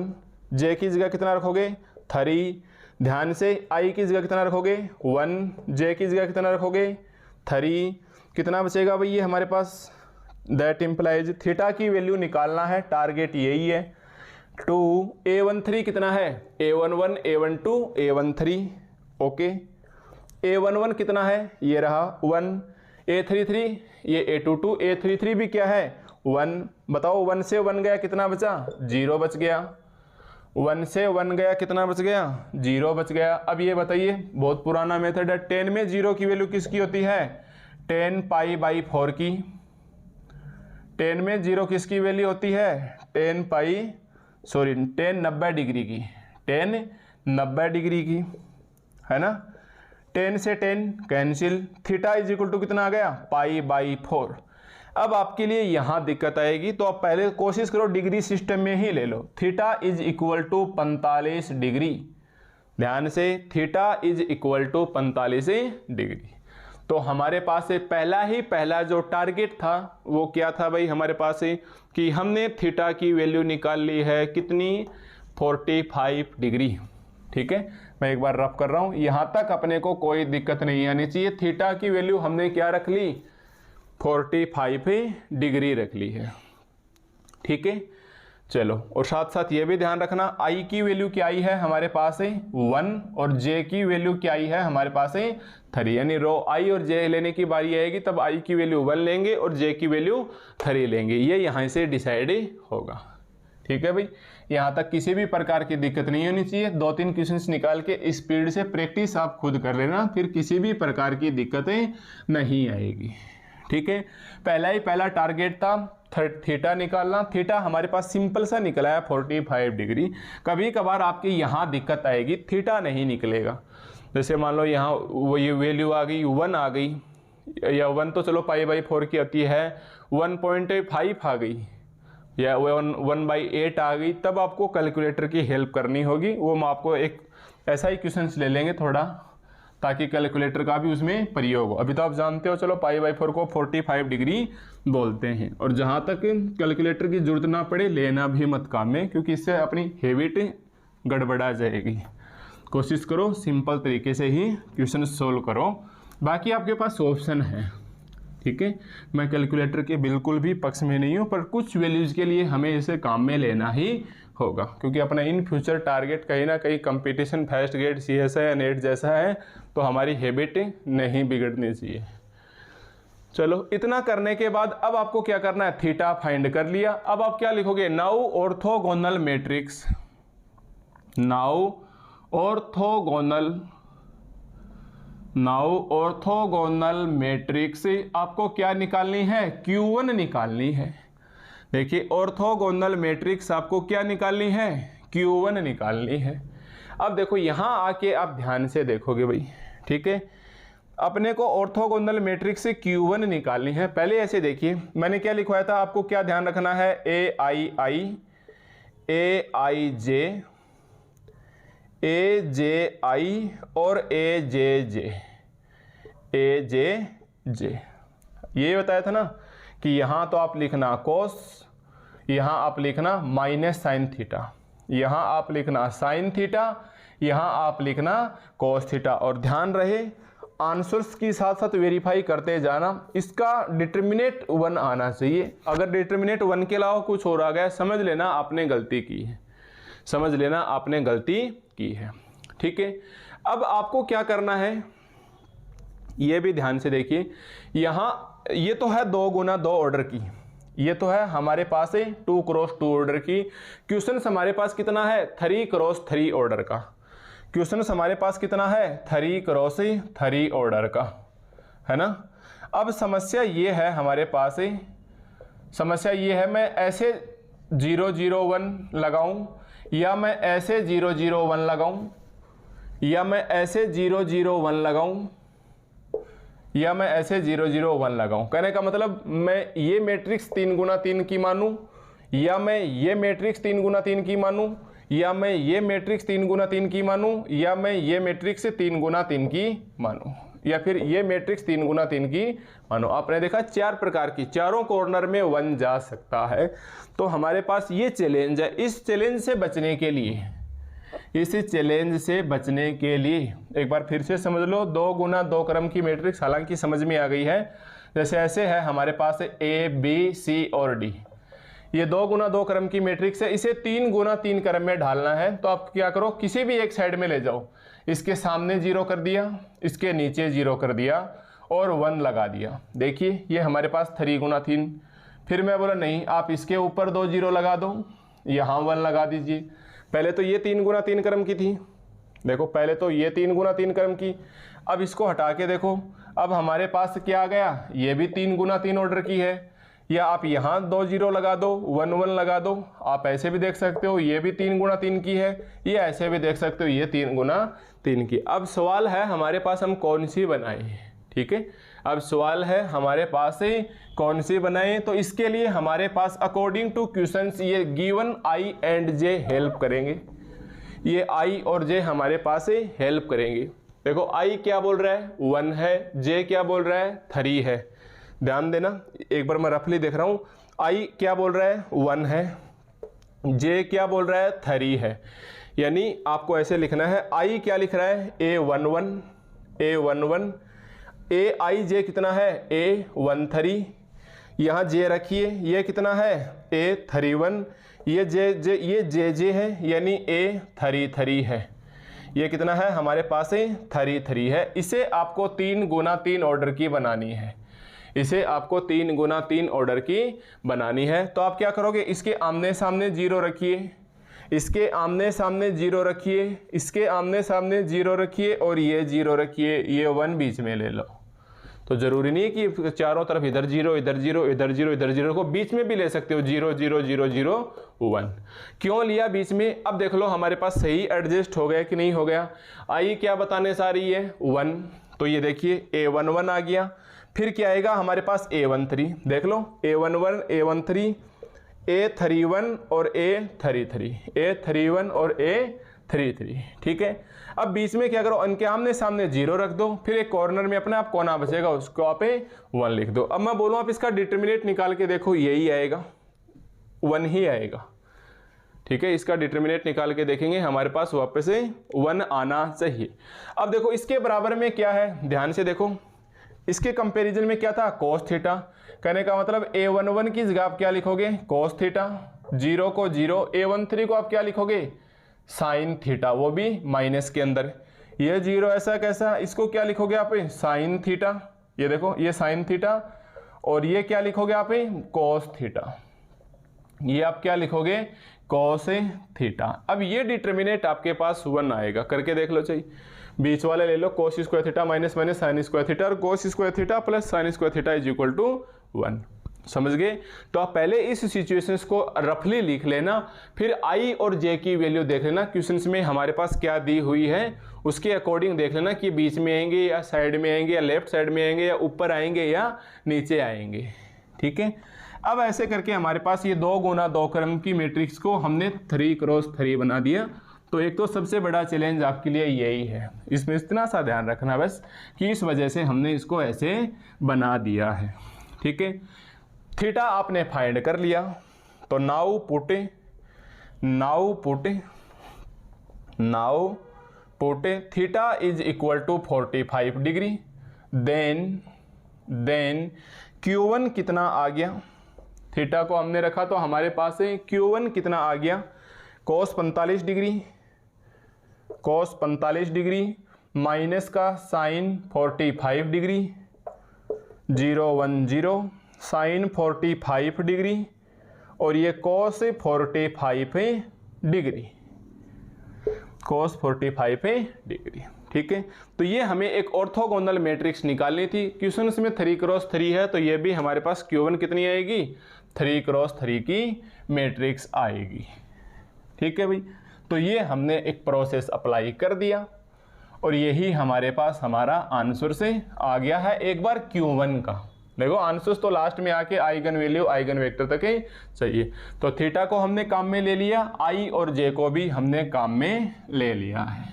J की जगह कितना रखोगे, 3। ध्यान से I की जगह कितना रखोगे, 1, J की जगह कितना रखोगे, 3। कितना बचेगा भाई ये हमारे पास, दैट इम्प्लाइज थीटा की वैल्यू निकालना है, टारगेट यही है। 2 A13 कितना है, A11 A12 A13, okay. A11 कितना है, ये रहा 1, A33 ये A22 A33 भी क्या है, 1। बताओ 1 से 1 गया कितना बचा, 0 बच गया। 1 से 1 गया कितना बच गया, 0 बच गया। अब ये बताइए, बहुत पुराना मेथड है, 10 में 0 की वैल्यू किसकी होती है, 10 π/4 की। 10 में 0 किसकी वैल्यू होती है, 10 90 डिग्री की, 10 90 डिग्री की, है ना। 10 से 10 cancel, theta is equal to कितना आ गया, π/4। अब आपके लिए यहां दिक्कत आएगी, तो आप पहले कोशिश करो डिग्री सिस्टम में ही ले लो। Theta is equal to 45 degree, ध्यान से, theta is equal to 45 degree. तो हमारे पास से पहला जो टारगेट था वो क्या था भाई, हमारे पास से कि हमने थीटा की वैल्यू निकाल ली है कितनी, 45 डिग्री। ठीक है, मैं एक बार रफ कर रहा हूं, यहां तक अपने को कोई दिक्कत नहीं आनी चाहिए। थीटा की वैल्यू हमने क्या रख ली, 45 डिग्री रख ली है। ठीक है, चलो, और साथ साथ ये भी ध्यान रखना I की वैल्यू क्या आई है हमारे पास है 1, और J की वैल्यू क्या आई है हमारे पास है 3, यानी रो I और J लेने की बारी आएगी तब I की वैल्यू 1 लेंगे और J की वैल्यू 3 लेंगे, ये यहाँ से डिसाइड होगा। ठीक है भाई, यहाँ तक किसी भी प्रकार की दिक्कत नहीं होनी चाहिए। 2-3 क्वेश्चंस निकाल के स्पीड से प्रैक्टिस आप खुद कर लेना, फिर किसी भी प्रकार की दिक्कतें नहीं आएगी। ठीक है, पहला टारगेट था थीटा निकालना। थीटा हमारे पास सिंपल सा निकला है 45 डिग्री। कभी कभार आपकी यहाँ दिक्कत आएगी, थीटा नहीं निकलेगा। जैसे मान लो यहाँ वो ये वैल्यू आ गई 1 आ गई, या 1 तो चलो π/4 की आती है, 1.5 आ गई या 1/8 आ गई, तब आपको कैलकुलेटर की हेल्प करनी होगी। वो हम आपको एक ऐसा ही क्वेश्चन ले लेंगे थोड़ा, ताकि कैलकुलेटर का भी उसमें प्रयोग हो। अभी तो आप जानते हो चलो π/4 को 45 डिग्री बोलते हैं, और जहाँ तक कैलकुलेटर की जरूरत ना पड़े लेना भी मत काम में, क्योंकि इससे अपनी हैबिट गड़बड़ा जाएगी। कोशिश करो सिंपल तरीके से ही क्वेश्चन सोल्व करो, बाकी आपके पास ऑप्शन है। ठीक है, मैं कैलकुलेटर के बिल्कुल भी पक्ष में नहीं हूँ, पर कुछ वैल्यूज़ के लिए हमें इसे काम में लेना ही होगा, क्योंकि अपना इन फ्यूचर टारगेट कहीं ना कहीं कंपटीशन फर्स्ट ग्रेड CSI या नेट जैसा है, तो हमारी हैबिट नहीं बिगड़नी चाहिए। चलो, इतना करने के बाद अब आपको क्या करना है, थीटा फाइंड कर लिया। अब आप क्या लिखोगे, now orthogonal matrix, now orthogonal matrix आपको क्या निकालनी है, Q1 निकालनी है। देखिए, ऑर्थोगोनल मैट्रिक्स आपको क्या निकालनी है, Q1 निकालनी है। अब देखो यहाँ आके आप ध्यान से देखोगे भाई, ठीक है, अपने को ऑर्थोगोनल मैट्रिक्स से Q1 निकालनी है। पहले ऐसे देखिए, मैंने क्या लिखवाया था, आपको क्या ध्यान रखना है, AII, AIJ, AJI और AJJ, AJJ। ये बताया था ना कि यहाँ तो आप लिखना कोस, यहाँ आप लिखना माइनस साइन थीटा, यहाँ आप लिखना साइन थीटा, यहाँ आप लिखना कोस थीटा। और ध्यान रहे आंसर्स के साथ साथ वेरीफाई करते जाना, इसका डिटर्मिनेट 1 आना चाहिए। अगर डिटर्मिनेट 1 के अलावा कुछ और आ गया, समझ लेना आपने गलती की है, समझ लेना आपने गलती की है। ठीक है, अब आपको क्या करना है, ये भी ध्यान से देखिए, यहाँ ये तो है 2 गुना 2 ऑर्डर की, ये तो है हमारे पास है 2 क्रॉस 2 ऑर्डर की। क्वेश्चन हमारे पास कितना है, 3 क्रॉस 3 ऑर्डर का। क्वेश्चन हमारे पास कितना है, 3 क्रॉस 3 ऑर्डर का, है ना। अब समस्या ये है हमारे पास, समस्या ये है, मैं ऐसे 0 0 1 लगाऊं, या मैं ऐसे 0 0 1 लगाऊं, या मैं ऐसे 0 0 1 लगाऊं, या मैं ऐसे 0 0 1 लगाऊं। कहने का मतलब मैं ये मैट्रिक्स 3 गुना 3 की मानूं, या मैं ये मैट्रिक्स 3 गुना 3 की मानूं, या मैं ये मैट्रिक्स 3 गुना 3 की मानूं, या मैं ये मैट्रिक्स 3 गुना 3 की मानूं, या फिर ये मैट्रिक्स 3 गुना 3 की मानो। आपने देखा 4 प्रकार की, चारों कॉर्नर में 1 जा सकता है। तो हमारे पास ये चैलेंज है। इस चैलेंज से बचने के लिए, इस चैलेंज से बचने के लिए एक बार फिर से समझ लो, 2 गुना 2 क्रम की मैट्रिक्स हालांकि समझ में आ गई है। जैसे ऐसे है हमारे पास A B C और D, ये 2 गुना 2 क्रम की मैट्रिक्स है, इसे 3 गुना 3 क्रम में ढालना है। तो आप क्या करो, किसी भी एक साइड में ले जाओ, इसके सामने 0 कर दिया, इसके नीचे 0 कर दिया और 1 लगा दिया। देखिए ये हमारे पास 3 गुना 3। फिर मैं बोला नहीं, आप इसके ऊपर 2 0 लगा दो, यहाँ 1 लगा दीजिए। पहले तो ये 3 गुना 3 क्रम की थी, देखो पहले तो ये 3 गुना 3 क्रम की। अब इसको हटा के देखो, अब हमारे पास क्या आ गया, ये भी 3 गुना 3 ऑर्डर की है। या आप यहाँ 2 0 लगा दो, 1 1 लगा दो। आप ऐसे भी देख सकते हो ये भी 3 गुना 3 की है, ये ऐसे भी देख सकते हो ये 3 गुना 3 की। अब सवाल है हमारे पास हम कौन सी बनाएं, ठीक है। अब सवाल है हमारे पास से कौन सी बनाएं, तो इसके लिए हमारे पास अकॉर्डिंग टू क्वेश्चंस ये given I and J help करेंगे। ये I और J हमारे पास से हेल्प करेंगे। देखो I क्या बोल रहा है 1 है, J क्या बोल रहा है 3 है। ध्यान देना, एक बार मैं रफली देख रहा हूँ। I क्या बोल रहा है 1 है, J क्या बोल रहा है 3 है। यानी आपको ऐसे लिखना है, I क्या लिख रहा है A11, A11, AIJ कितना है A13, यहाँ J रखिए, ये कितना है A31, ये JJ है यानी A33 है। ये कितना है हमारे पास 33 है। इसे आपको 3 गुना 3 ऑर्डर की बनानी है, इसे आपको 3 गुना 3 ऑर्डर की बनानी है। तो आप क्या करोगे, इसके आमने सामने 0 रखिए, इसके आमने सामने 0 रखिए, इसके आमने सामने 0 रखिए और ये 0 रखिए, ये 1 बीच में ले लो। तो जरूरी नहीं है कि चारों तरफ इधर 0 इधर 0 इधर 0 इधर 0 को बीच में भी ले सकते हो, 0 0 0 0 1। क्यों लिया बीच में, अब देख लो हमारे पास सही एडजस्ट हो गया कि नहीं हो गया। आई क्या बताने से आ रही है 1, तो ये देखिए A11 आ गया। फिर क्या आएगा हमारे पास A13, देख लो A11 A13 A31 और A33, A31 और A33, ठीक है। अब बीच में क्या करो, इनके आमने सामने 0 रख दो, फिर एक कॉर्नर में अपने आप कोना बचेगा उसको आप 1 लिख दो। अब मैं बोलूँ आप इसका डिटरमिनेंट निकाल के देखो, यही आएगा 1 ही आएगा, ठीक है, इसका डिटर्मिनेंट निकाल के देखेंगे, हमारे पास वापस से 1 आना चाहिए। अब देखो इसके बराबर में क्या है, ध्यान से देखो, इसके कंपैरिजन में क्या था, cos थीटा। कहने का मतलब a11 की जगह आप क्या लिखोगे, cos थीटा, 0 को 0, a13 को आप क्या लिखोगे, sin थीटा, वो भी माइनस के अंदर। ये 0 ऐसा कैसा, इसको क्या लिखोगे आप, sin थीटा, ये देखो ये sin थीटा, और ये क्या लिखोगे आप, cos थीटा, ये आप क्या लिखोगे, cos थीटा। अब ये डिटर्मिनेंट आपके पास 1 आएगा, करके देख लो, चाहिए बीच वाले ले लो, cos square theta minus minus sin square theta, और cos square theta plus sin square theta is equal to 1। समझ गए। तो आप पहले इस सिचुएशंस को रफली लिख लेना, फिर आई और जे की वैल्यू देख लेना, क्वेश्चंस में हमारे पास क्या दी हुई है उसके अकॉर्डिंग देख लेना कि बीच में आएंगे या साइड में आएंगे या लेफ्ट साइड में आएंगे या ऊपर आएंगे या नीचे आएंगे। ठीक है, अब ऐसे करके हमारे पास ये 2 गुना 2 क्रम की मैट्रिक्स को हमने 3 क्रॉस 3 बना दिया। तो एक तो सबसे बड़ा चैलेंज आपके लिए यही है, इसमें इतना सा ध्यान रखना बस कि इस वजह से हमने इसको ऐसे बना दिया है। ठीक है, थीटा आपने फाइंड कर लिया, तो now put theta is equal to 45 degree. Then Q1 कितना आ गया, थीटा को हमने रखा तो हमारे पास है Q1 कितना आ गया, cos 45 डिग्री माइनस का sin 45 डिग्री, 0 1 0 sin 45 डिग्री, और ये cos 45 डिग्री, cos 45 डिग्री। ठीक है, तो ये हमें एक ऑर्थोगोनल मैट्रिक्स निकालनी थी। क्वेश्चन में 3 क्रॉस 3 है, तो ये भी हमारे पास Q1 कितनी आएगी, 3 क्रॉस 3 की मैट्रिक्स आएगी। ठीक है भाई, तो ये हमने एक प्रोसेस अप्लाई कर दिया और यही हमारे पास हमारा आंसर से आ गया है। एक बार Q1 का देखो, आंसर तो लास्ट में आके आइगन वैल्यू आइगन वेक्टर तक ही चाहिए। तो थीटा को हमने काम में ले लिया, आई और जे को भी हमने काम में ले लिया है।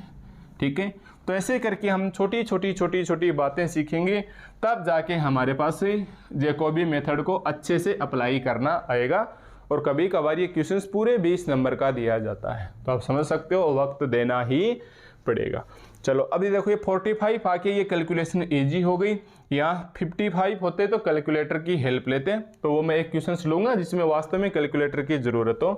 ठीक है, तो ऐसे करके हम छोटी छोटी बातें सीखेंगे, तब जाके हमारे पास जैकोबी मेथड को अच्छे से अप्लाई करना आएगा। और कभी कभार ये क्वेश्चंस पूरे 20 नंबर का दिया जाता है, तो आप समझ सकते हो वक्त देना ही पड़ेगा। चलो अभी देखो ये 45 आके ये कैलकुलेशन इजी हो गई। यहाँ 55 होते तो कैलकुलेटर की हेल्प लेते, तो वो मैं एक क्वेश्चन लूँगा जिसमें वास्तव में कैलकुलेटर की ज़रूरत हो,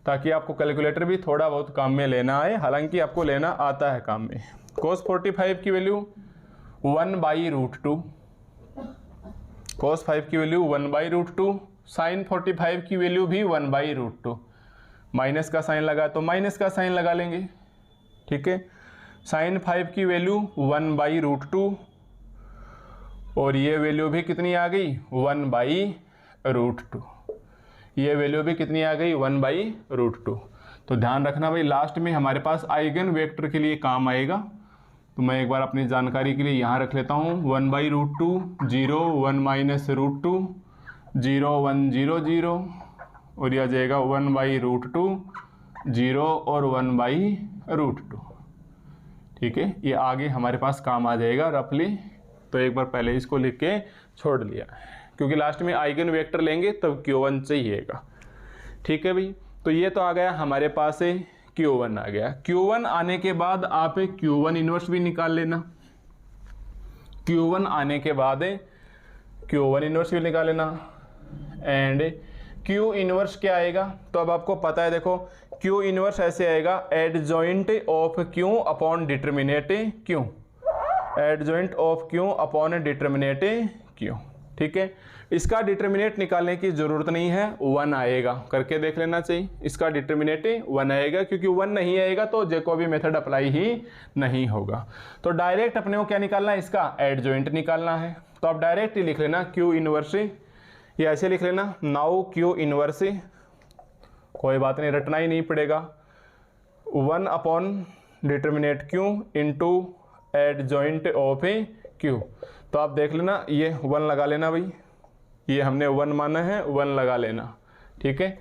ताकि आपको कैलकुलेटर भी थोड़ा बहुत काम में लेना आए, हालांकि आपको लेना आता है काम में। cos 45 की वैल्यू 1/√2, cos 5 की वैल्यू 1/√2, sin 45 की वैल्यू भी 1/√2, माइनस का साइन लगा तो माइनस का साइन लगा लेंगे। ठीक है, sin 5 की वैल्यू 1/√2, और ये वैल्यू भी कितनी आ गई, 1/√2, ये वैल्यू भी कितनी आ गई, 1/√2। तो ध्यान रखना भाई, लास्ट में हमारे पास आइगन वेक्टर के लिए काम आएगा। तो मैं एक बार अपनी जानकारी के लिए यहाँ रख लेता हूँ, 1/√2, 0 1 - √2, 0 1 0 0, और यह आ जाएगा 1/√2, 0 और 1/√2। ठीक है, ये आगे हमारे पास काम आ जाएगा रफली। तो एक बार पहले इसको लिख के छोड़ लिया, क्योंकि लास्ट में आइगन वेक्टर लेंगे तब Q1 चाहिएगा। ठीक है भाई, तो ये तो आ गया हमारे पास है Q1 आ गया। Q1 आने के बाद आप Q1 इन्वर्स भी निकाल लेना। Q1 आने के बाद Q1 इन्वर्स भी निकाल लेना। एंड Q इन्वर्स क्या आएगा, तो अब आपको पता है, देखो Q इन्वर्स ऐसे आएगा, adjoint of Q upon determinate Q, adjoint of Q upon determinate Q। ठीक है, इसका डिटर्मिनेट निकालने की जरूरत नहीं है, 1 आएगा, करके देख लेना चाहिए। इसका डिटर्मिनेट 1 आएगा, क्योंकि 1 नहीं आएगा तो जैकोबी मेथड अप्लाई ही नहीं होगा। तो डायरेक्ट अपने को क्या निकालना है, इसका एडजॉइंट निकालना है। तो आप डायरेक्ट ही लिख लेना Q इनवर्स, ये ऐसे लिख लेना, नाउ Q इनवर्स, कोई बात नहीं, रटना ही नहीं पड़ेगा, 1 upon determinate Q into adjoint of Q। तो आप देख लेना, ये 1 लगा लेना भाई, ये हमने 1 माना है, 1 लगा लेना। ठीक है,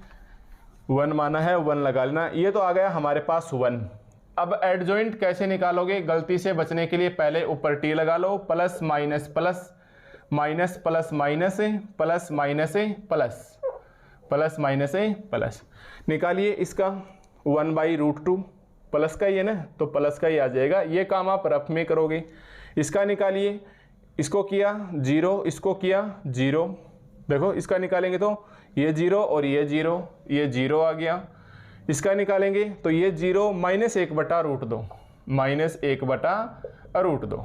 1 माना है, 1 लगा लेना। ये तो आ गया हमारे पास 1। अब एडजॉइंट कैसे निकालोगे, गलती से बचने के लिए पहले ऊपर टी लगा लो, plus minus plus, minus plus minus, plus minus plus, plus minus है प्लस। निकालिए इसका 1/√2 प्लस का ही है ना, तो प्लस का ही आ जाएगा। ये काम आप रफ में करोगे। इसका निकालिए, इसको किया 0, इसको किया 0। देखो इसका निकालेंगे तो ये 0 और ये 0, ये 0 आ गया। इसका निकालेंगे तो ये 0 -1/√2, -1/√2।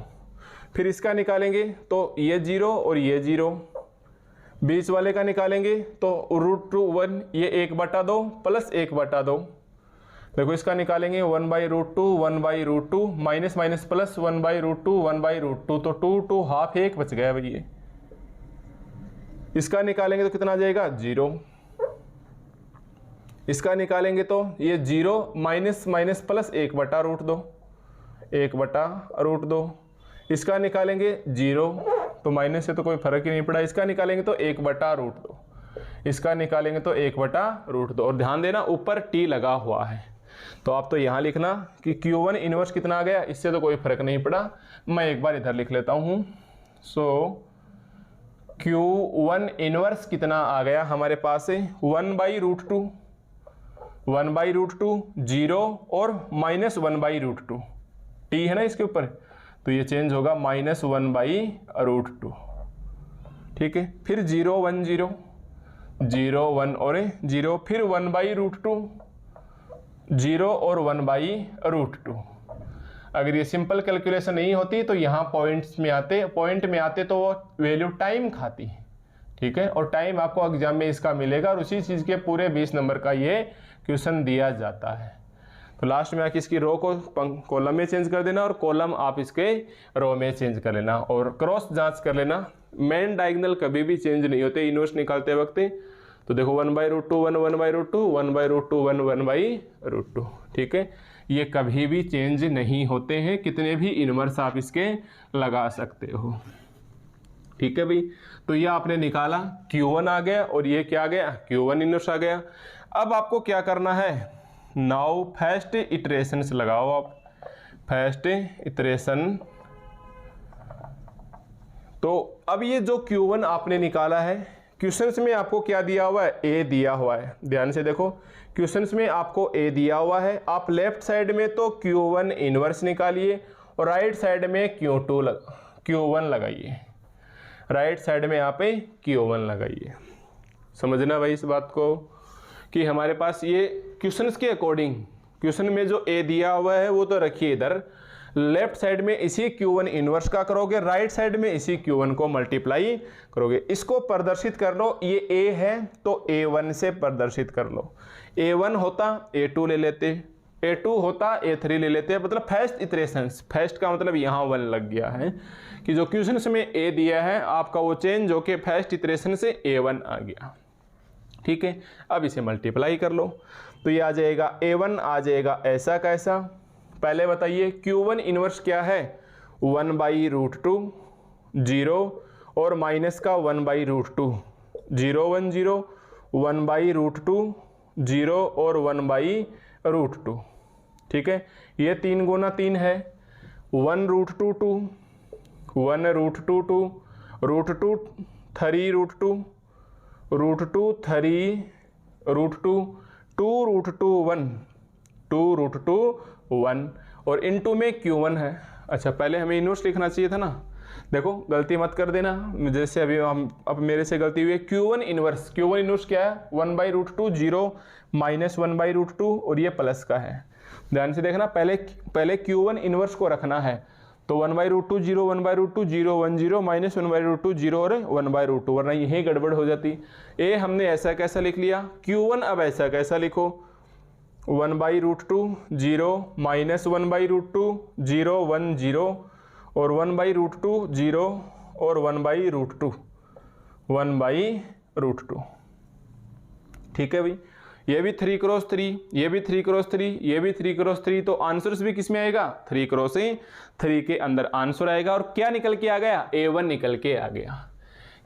फिर इसका निकालेंगे तो ये 0 और ये 0। बीच वाले का निकालेंगे तो √1, ये 1/2 प्लस 1/2। देखो इसका निकालेंगे 1/√2, 1/√2 माइनस माइनस प्लस 1/√2, 1/√2, तो 2 हाफ 1 बच गया भैया। इसका निकालेंगे तो कितना आ जाएगा 0। इसका निकालेंगे तो ये 0 माइनस माइनस प्लस 1/√2, 1/√2। इसका निकालेंगे 0, तो माइनस से तो कोई फर्क ही नहीं पड़ा। इसका निकालेंगे तो 1/√2, इसका निकालेंगे तो 1/√2। और ध्यान देना ऊपर टी लगा हुआ है, तो आप तो यहाँ लिखना कि Q1 इनवर्स कितना आ गया, इससे तो कोई फर्क नहीं पड़ा। मैं एक बार इधर लिख लेता हूँ। सो Q1 इनवर्स कितना आ गया हमारे पास है 1/√2, 1/√2, 0 और -1/√2। टी है ना इसके ऊपर, तो ये चेंज होगा -1/√2। ठीक है, फिर 0 1 0, 0 1 और 0, फिर 1/√2, 0 और 1/√2। अगर ये सिंपल कैलकुलेशन नहीं होती तो यहाँ पॉइंट में आते तो वो वैल्यू टाइम खाती। ठीक है, और टाइम आपको एग्जाम में इसका मिलेगा, और उसी चीज़ के पूरे 20 नंबर का ये क्वेश्चन दिया जाता है। तो लास्ट में आके इसकी रो को कॉलम में चेंज कर देना, और कॉलम आप इसके रो में चेंज कर लेना, और क्रॉस जांच कर लेना। मेन डायगोनल कभी भी चेंज नहीं होते इनवर्स निकालते वक्त। तो देखो 1/√2 1 1/√2, 1/√2 1 1/√2। ठीक है, ये कभी भी चेंज नहीं होते हैं, कितने भी इनवर्स आप इसके लगा सकते हो। ठीक है भाई, तो ये आपने निकाला Q1 आ गया, और ये क्या आ गया Q1 इनवर्स आ गया। अब आपको क्या करना है, नाउ फर्स्ट इटरेशन लगाओ आप, फर्स्ट इटरेशन। तो अब ये जो Q1 आपने निकाला है, क्वेश्चंस में आपको क्या दिया हुआ है, ए दिया हुआ है। ध्यान से देखो, क्वेश्चंस में आपको ए दिया हुआ है। आप लेफ्ट साइड में तो Q1 इनवर्स निकालिए, और राइट साइड में Q1 लगाइए। राइट साइड में यहाँ पे Q1 लगाइए। समझना भाई इस बात को, कि हमारे पास ये क्वेश्चंस के अकॉर्डिंग, क्वेश्चन में जो ए दिया हुआ है वो तो रखिए इधर, लेफ्ट साइड में इसी Q1 इनवर्स का करोगे, राइट साइड में इसी Q1 को मल्टीप्लाई करोगे। इसको प्रदर्शित कर लो, ये A है तो A1 से प्रदर्शित कर लो। A1 होता A2 ले लेते, A2 होता A3 ले लेते, मतलब फर्स्ट इटरेशन। फर्स्ट का मतलब यहाँ 1 लग गया है, कि जो क्वेश्चन में A दिया है आपका वो चेंज होके फर्स्ट इटरेशन से A1 आ गया। ठीक है, अब इसे मल्टीप्लाई कर लो, तो ये आ जाएगा A1 आ जाएगा ऐसा कैसा। पहले बताइए Q1 इनवर्स क्या है, 1/√2, 0 और माइनस का 1/√2, 0 1 0, 1/√2, 0 और 1/√2। ठीक है, ये 3 गुना 3 है, 1√2 2, 1√2 2, √2 3√2, √2 3 √2, 2√2 1, 2√2 1, और इनटू में Q1 है। अच्छा, पहले हमें इनवर्स लिखना चाहिए था ना। देखो गलती मत कर देना, जैसे अभी अब मेरे से गलती हुई है। Q1 इनवर्स क्या है, 1/√2, 0 -1/√2, और ये प्लस का है। ध्यान से देखना, पहले Q1 इनवर्स को रखना है, तो 1/√2 0 1/√2 0 1 0 -1/√2 0 और 1/√2, वरना यही गड़बड़ हो जाती। ए हमने ऐसा कैसा लिख लिया, Q1 अब ऐसा कैसा लिखो, 1/√2 0 -1/√2 0 1 0 और 1/√2 0 और 1/√2 1/√2। ठीक है भाई, ये भी 3 क्रॉस 3, ये भी 3 क्रॉस 3, ये भी 3 क्रॉस 3, तो आंसर्स भी किस में आएगा, 3 क्रॉस 3 के अंदर आंसर आएगा। और क्या निकल के आ गया, A1 निकल के आ गया।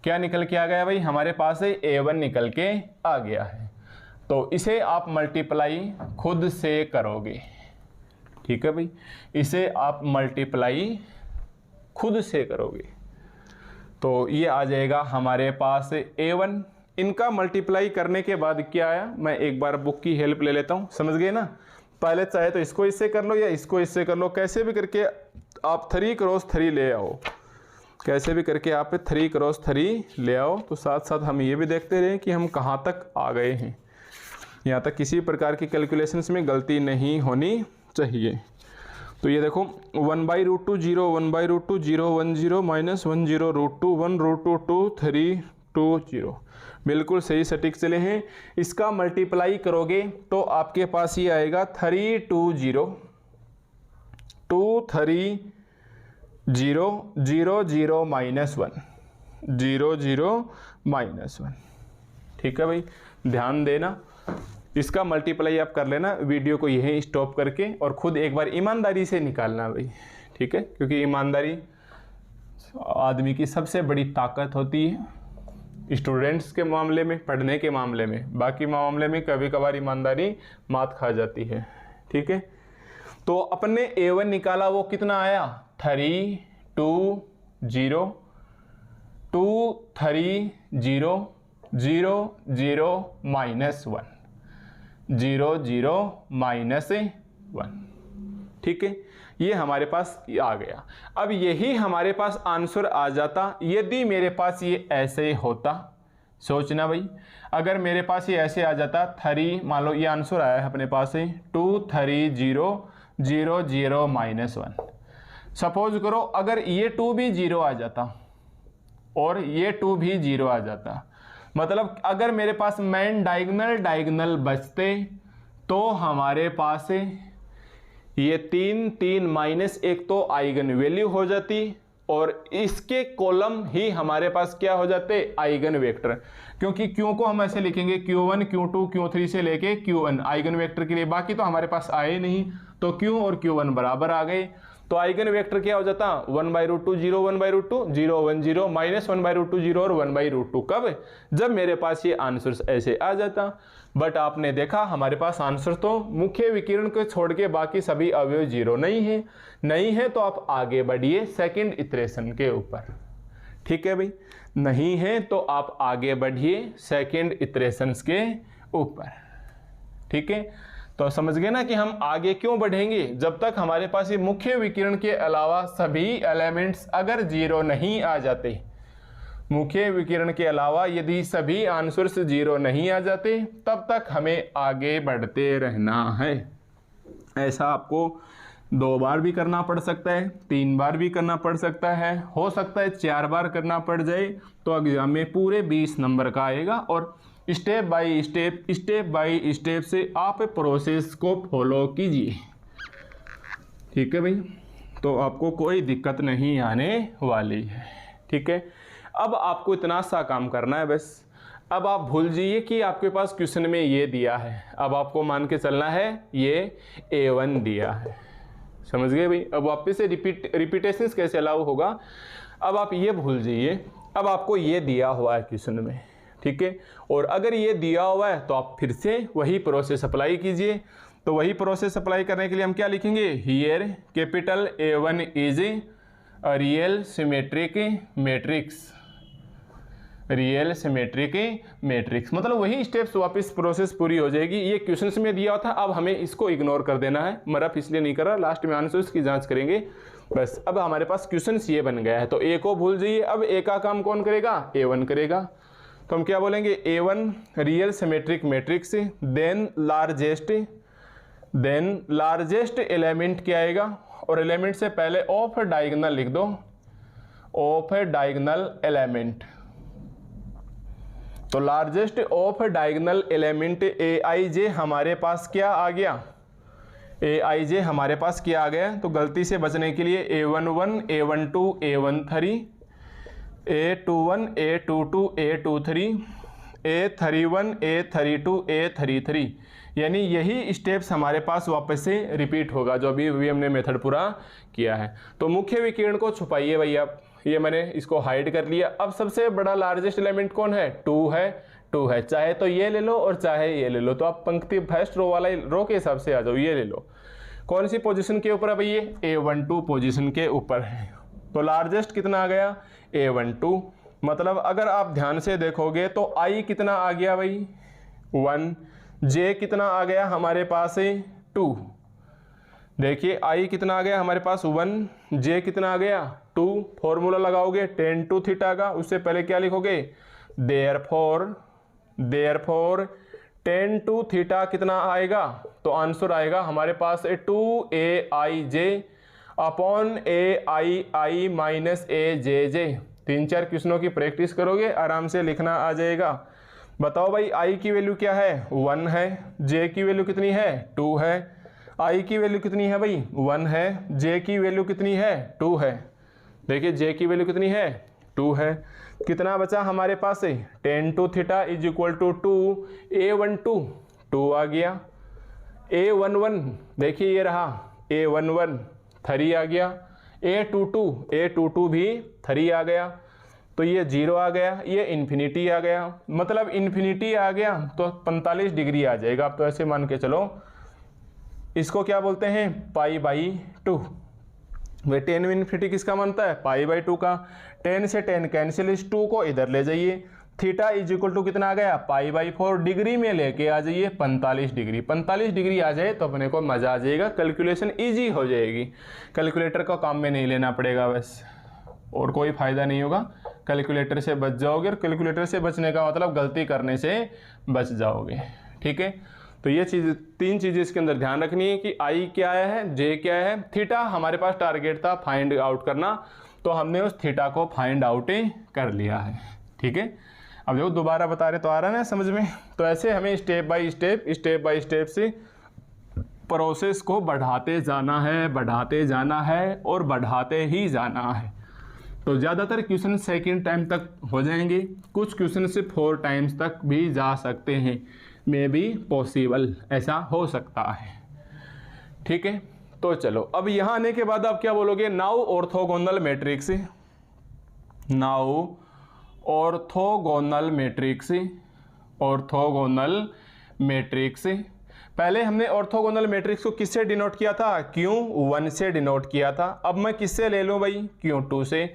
क्या निकल के आ गया भाई, हमारे पास है A1 निकल के आ गया है। तो इसे आप मल्टीप्लाई खुद से करोगे। ठीक है भाई, इसे आप मल्टीप्लाई खुद से करोगे, तो ये आ जाएगा हमारे पास A1 इनका मल्टीप्लाई करने के बाद क्या आया, मैं एक बार बुक की हेल्प ले लेता हूँ, समझ गए ना। पहले चाहे तो इसको इससे कर लो या इसको इससे कर लो, कैसे भी करके आप 3 क्रॉस 3 ले आओ, कैसे भी करके आप 3 क्रॉस 3 ले आओ। तो साथ साथ हम ये भी देखते रहे कि हम कहाँ तक आ गए हैं, यहाँ तक किसी प्रकार की कैलकुलेशंस में गलती नहीं होनी चाहिए। तो ये देखो 1/√2 0, 1/√2 0, 1 0 माइनस 1 0 √2 1 √2 2 3 2 0, बिल्कुल सही सटीक चले हैं। इसका मल्टीप्लाई करोगे तो आपके पास ये आएगा 3 2 0 2 3 0 0 0 माइनस 1 0 0 माइनस 1। ठीक है भाई, ध्यान देना, इसका मल्टीप्लाई आप कर लेना, वीडियो को यहीं स्टॉप करके और खुद एक बार ईमानदारी से निकालना भाई। ठीक है, क्योंकि ईमानदारी आदमी की सबसे बड़ी ताकत होती है, स्टूडेंट्स के मामले में, पढ़ने के मामले में। बाकी मामले में कभी कभार ईमानदारी मात खा जाती है। ठीक है, तो अपने A1 निकाला, वो कितना आया 3 2 0 2 3 0 0 0 माइनस 1 0 0 माइनस 1। ठीक है, ये हमारे पास आ गया। अब यही हमारे पास आंसर आ जाता यदि मेरे पास ये ऐसे होता। सोचना भाई, अगर मेरे पास ये ऐसे आ जाता 3, मान लो ये आंसर आया है अपने पास है 2 3 0 0 0 माइनस 1। सपोज करो अगर ये 2 भी 0 आ जाता और ये 2 भी 0 आ जाता, मतलब अगर मेरे पास मेन डायगोनल बचते तो हमारे पास ये 3 3 माइनस 1 तो आइगन वैल्यू हो जाती और इसके कॉलम ही हमारे पास क्या हो जाते, आइगन वेक्टर। क्योंकि क्यू को हम ऐसे लिखेंगे Q1 Q2 Q3 से लेके Qn आइगन वेक्टर के लिए, बाकी तो हमारे पास आए नहीं, तो Q और Q1 बराबर आ गए। तो आइगन वेक्टर क्या हो जाता 1/√2 0 1/√2 0 1 0 माइनस 1/√2 0 और 1/√2। कब, जब मेरे पास ये आंसर ऐसे आ जाता। बट आपने देखा हमारे पास आंसर तो मुख्य विकिरण को छोड़ के बाकी सभी अवयव 0 नहीं है, तो आप आगे बढ़िए सेकंड इटरेशन के ऊपर। ठीक है भाई, नहीं है तो आप आगे बढ़िए सेकंड इटरेशंस के ऊपर। ठीक है, तो समझ गए ना कि हम आगे क्यों बढ़ेंगे, जब तक हमारे पास ये मुख्य विकिरण के अलावा सभी एलिमेंट्स अगर 0 नहीं आ जाते, मुख्य विकिरण के अलावा यदि सभी आंसर्स 0 नहीं आ जाते, तब तक हमें आगे बढ़ते रहना है। ऐसा आपको 2 बार भी करना पड़ सकता है, 3 बार भी करना पड़ सकता है, हो सकता है 4 बार करना पड़ जाए, तो एग्जाम में पूरे 20 नंबर का आएगा। और स्टेप बाय स्टेप से आप प्रोसेस को फॉलो कीजिए। ठीक है भाई, तो आपको कोई दिक्कत नहीं आने वाली है। ठीक है, अब आपको इतना सा काम करना है बस। अब आप भूल जाइए कि आपके पास क्वेश्चन में ये दिया है, अब आपको मान के चलना है ये A1 दिया है। समझ गए भाई, अब वापस से रिपीटेशन कैसे अलाउ होगा, अब आप ये भूल जाइए, अब आपको ये दिया हुआ है क्वेश्चन में। ठीक है, और अगर ये दिया हुआ है तो आप फिर से वही प्रोसेस अप्लाई कीजिए। तो वही प्रोसेस अप्लाई करने के लिए हम क्या लिखेंगे, here capital A1 is a real symmetric matrix, real symmetric matrix, मतलब वही स्टेप्स वापस प्रोसेस पूरी हो जाएगी। ये क्वेश्चंस में दिया था, अब हमें इसको इग्नोर कर देना है, मरफ इसलिए नहीं कर रहा, लास्ट में आंसर्स की जांच करेंगे बस। अब हमारे पास क्वेश्चंस ये बन गया है, तो ए को भूल जाइए, अब ए का काम कौन करेगा, A1 करेगा। तो हम क्या बोलेंगे, A1 real symmetric matrix, then largest element क्या आएगा, और एलिमेंट से पहले ऑफ डायगोनल लिख दो, ऑफ डायगोनल एलिमेंट। तो largest of diagonal element Aij हमारे पास क्या आ गया, Aij हमारे पास क्या आ गया। तो गलती से बचने के लिए A11 A12 A13 A21 A22 A23 A31 A32 A33, यानी यही स्टेप्स हमारे पास वापस से रिपीट होगा जो अभी हमने मेथड पूरा किया है। तो मुख्य विकिरण को छुपाइए भाई आप, ये मैंने इसको हाइड कर लिया। अब सबसे बड़ा लार्जेस्ट एलिमेंट कौन है, 2 है, चाहे तो ये ले लो और चाहे ये ले लो। तो आप पंक्ति फर्स्ट रो वाला रो के हिसाब से आ जाओ, ये ले लो। कौन सी पोजीशन के ऊपर है भाई, ये A12 पोजीशन के ऊपर है। तो लार्जेस्ट कितना आ गया, A12, मतलब अगर आप ध्यान से देखोगे तो i कितना आ गया भाई 1, j कितना आ गया हमारे पास है 2। देखिए i कितना आ गया हमारे पास 1, j कितना आ गया 2। फॉर्मूला लगाओगे tan to थीटा का, उससे पहले क्या लिखोगे देयरफॉर tan to थीटा कितना आएगा, तो आंसर आएगा हमारे पास 2aij upon ai minus ajj। 3-4 क्वेश्चनों की प्रैक्टिस करोगे आराम से लिखना आ जाएगा। बताओ भाई i की वैल्यू क्या है 1 है, j की वैल्यू कितनी है 2 है, i की वैल्यू कितनी है भाई 1 है, j की वैल्यू कितनी है 2 है। देखिए j की वैल्यू कितनी है 2 है। कितना बचा हमारे पास है tan to theta is equal to 2 a12 2 आ गया, a11 देखिए ये रहा a11 3 आ गया, a22 भी 3 आ गया, तो ये 0 आ गया, ये इन्फिनिटी आ गया। मतलब इन्फिनिटी आ गया तो 45 डिग्री आ जाएगा। आप तो ऐसे मान के चलो, इसको क्या बोलते हैं π/2। वे tan इन्फिनिटी किसका मानता है π/2 का। tan से tan कैंसिल, इस 2 को इधर ले जाइए, थीटा इज इक्वल टू कितना आ गया π/4, डिग्री में लेके आ जाइए 45 डिग्री। 45 डिग्री आ जाए तो अपने को मजा आ जाएगा, कैलकुलेशन इजी हो जाएगी। कैलकुलेटर का काम में नहीं लेना पड़ेगा बस, और कोई फायदा नहीं होगा। कैलकुलेटर से बच जाओगे, और कैलकुलेटर से बचने का मतलब गलती करने से बच जाओगे। ठीक है, तो ये चीज़ 3 चीज़ें इसके अंदर ध्यान रखनी है कि आई क्या है, जे क्या है, थीटा हमारे पास टारगेट था फाइंड आउट करना, तो हमने उस थीटा को फाइंड आउट कर लिया है। ठीक है, अब देखो दोबारा बता रहे तो आ रहा है ना समझ में। तो ऐसे हमें स्टेप बाय स्टेप से प्रोसेस को बढ़ाते जाना है और बढ़ाते ही जाना है। तो ज़्यादातर क्वेश्चन सेकंड टाइम तक हो जाएंगे, कुछ क्वेश्चन से 4 टाइम्स तक भी जा सकते हैं, मे बी पॉसिबल, ऐसा हो सकता है। ठीक है, तो चलो अब यहाँ आने के बाद आप क्या बोलोगे, now orthogonal matrix, now orthogonal matrix. पहले हमने ऑर्थोगोनल मैट्रिक्स को किससे डिनोट किया था, Q1 से डिनोट किया था। अब मैं किससे ले लूँ भाई, Q2 से।